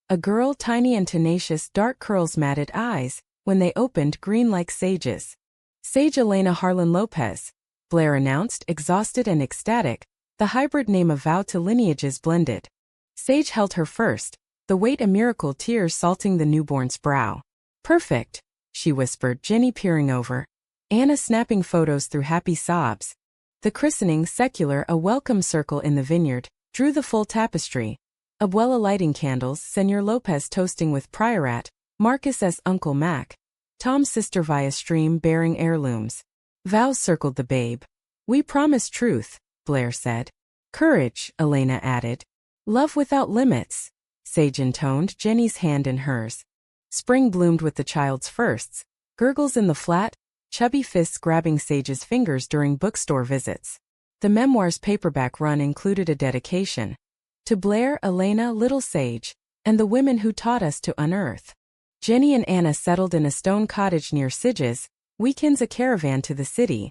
A girl, tiny and tenacious, dark curls, matted eyes, when they opened, green like Sage's. Sage Elena Harlan Lopez, Blair announced, exhausted and ecstatic, the hybrid name a vow to lineages blended. Sage held her first, the weight a miracle, tears salting the newborn's brow. Perfect, she whispered, Jenny peering over. Anna snapping photos through happy sobs. The christening, secular, a welcome circle in the vineyard, drew the full tapestry. Abuela lighting candles, Senor Lopez toasting with Priorat, Marcus as Uncle Mac. Tom's sister via stream bearing heirlooms. Vows circled the babe. We promise truth, Blair said. Courage, Elena added. Love without limits, Sage intoned, Jenny's hand in hers. Spring bloomed with the child's firsts, gurgles in the flat, chubby fists grabbing Sage's fingers during bookstore visits. The memoir's paperback run included a dedication. To Blair, Elena, little Sage, and the women who taught us to unearth. Jenny and Anna settled in a stone cottage near Sage's, weekends a caravan to the city.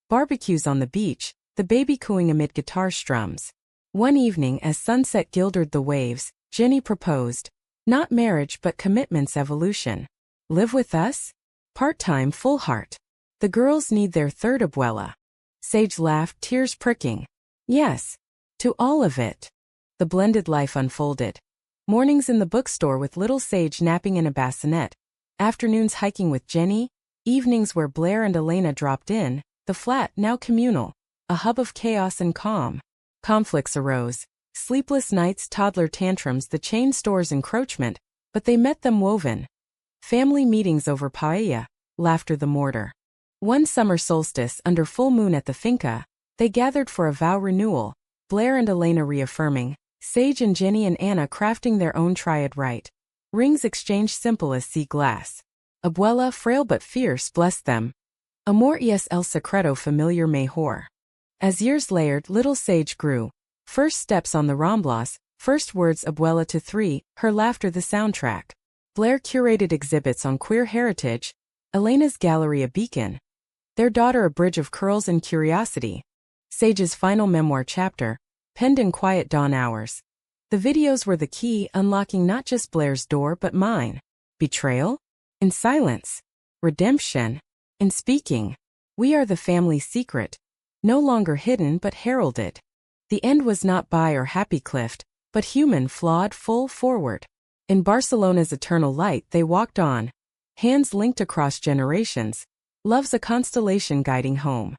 Barbecues on the beach, the baby cooing amid guitar strums. One evening as sunset gilded the waves, Jenny proposed. Not marriage but commitment's evolution. Live with us? Part-time, full heart. The girls need their third abuela. Sage laughed, tears pricking. Yes. To all of it. The blended life unfolded. Mornings in the bookstore with little Sage napping in a bassinet. Afternoons hiking with Jenny. Evenings where Blair and Elena dropped in. The flat, now communal. A hub of chaos and calm. Conflicts arose. Sleepless nights, toddler tantrums, the chain store's encroachment, but they met them woven. Family meetings over paella, laughter the mortar. One summer solstice, under full moon at the finca, they gathered for a vow renewal, Blair and Elena reaffirming, Sage and Jenny and Anna crafting their own triad rite. Rings exchanged simple as sea glass. Abuela, frail but fierce, blessed them. Amor es el secreto familiar mejor. As years layered, little Sage grew. First steps on the Ramblas, first words Abuela to 3, her laughter the soundtrack. Blair curated exhibits on queer heritage, Elena's gallery a beacon. Their daughter a bridge of curls and curiosity. Sage's final memoir chapter, penned in quiet dawn hours. The videos were the key, unlocking not just Blair's door but mine. Betrayal? In silence. Redemption? In speaking. We are the family secret. No longer hidden but heralded. The end was not by or happy cliffed, but human, flawed, full forward. In Barcelona's eternal light they walked on, hands linked across generations, love's a constellation guiding home.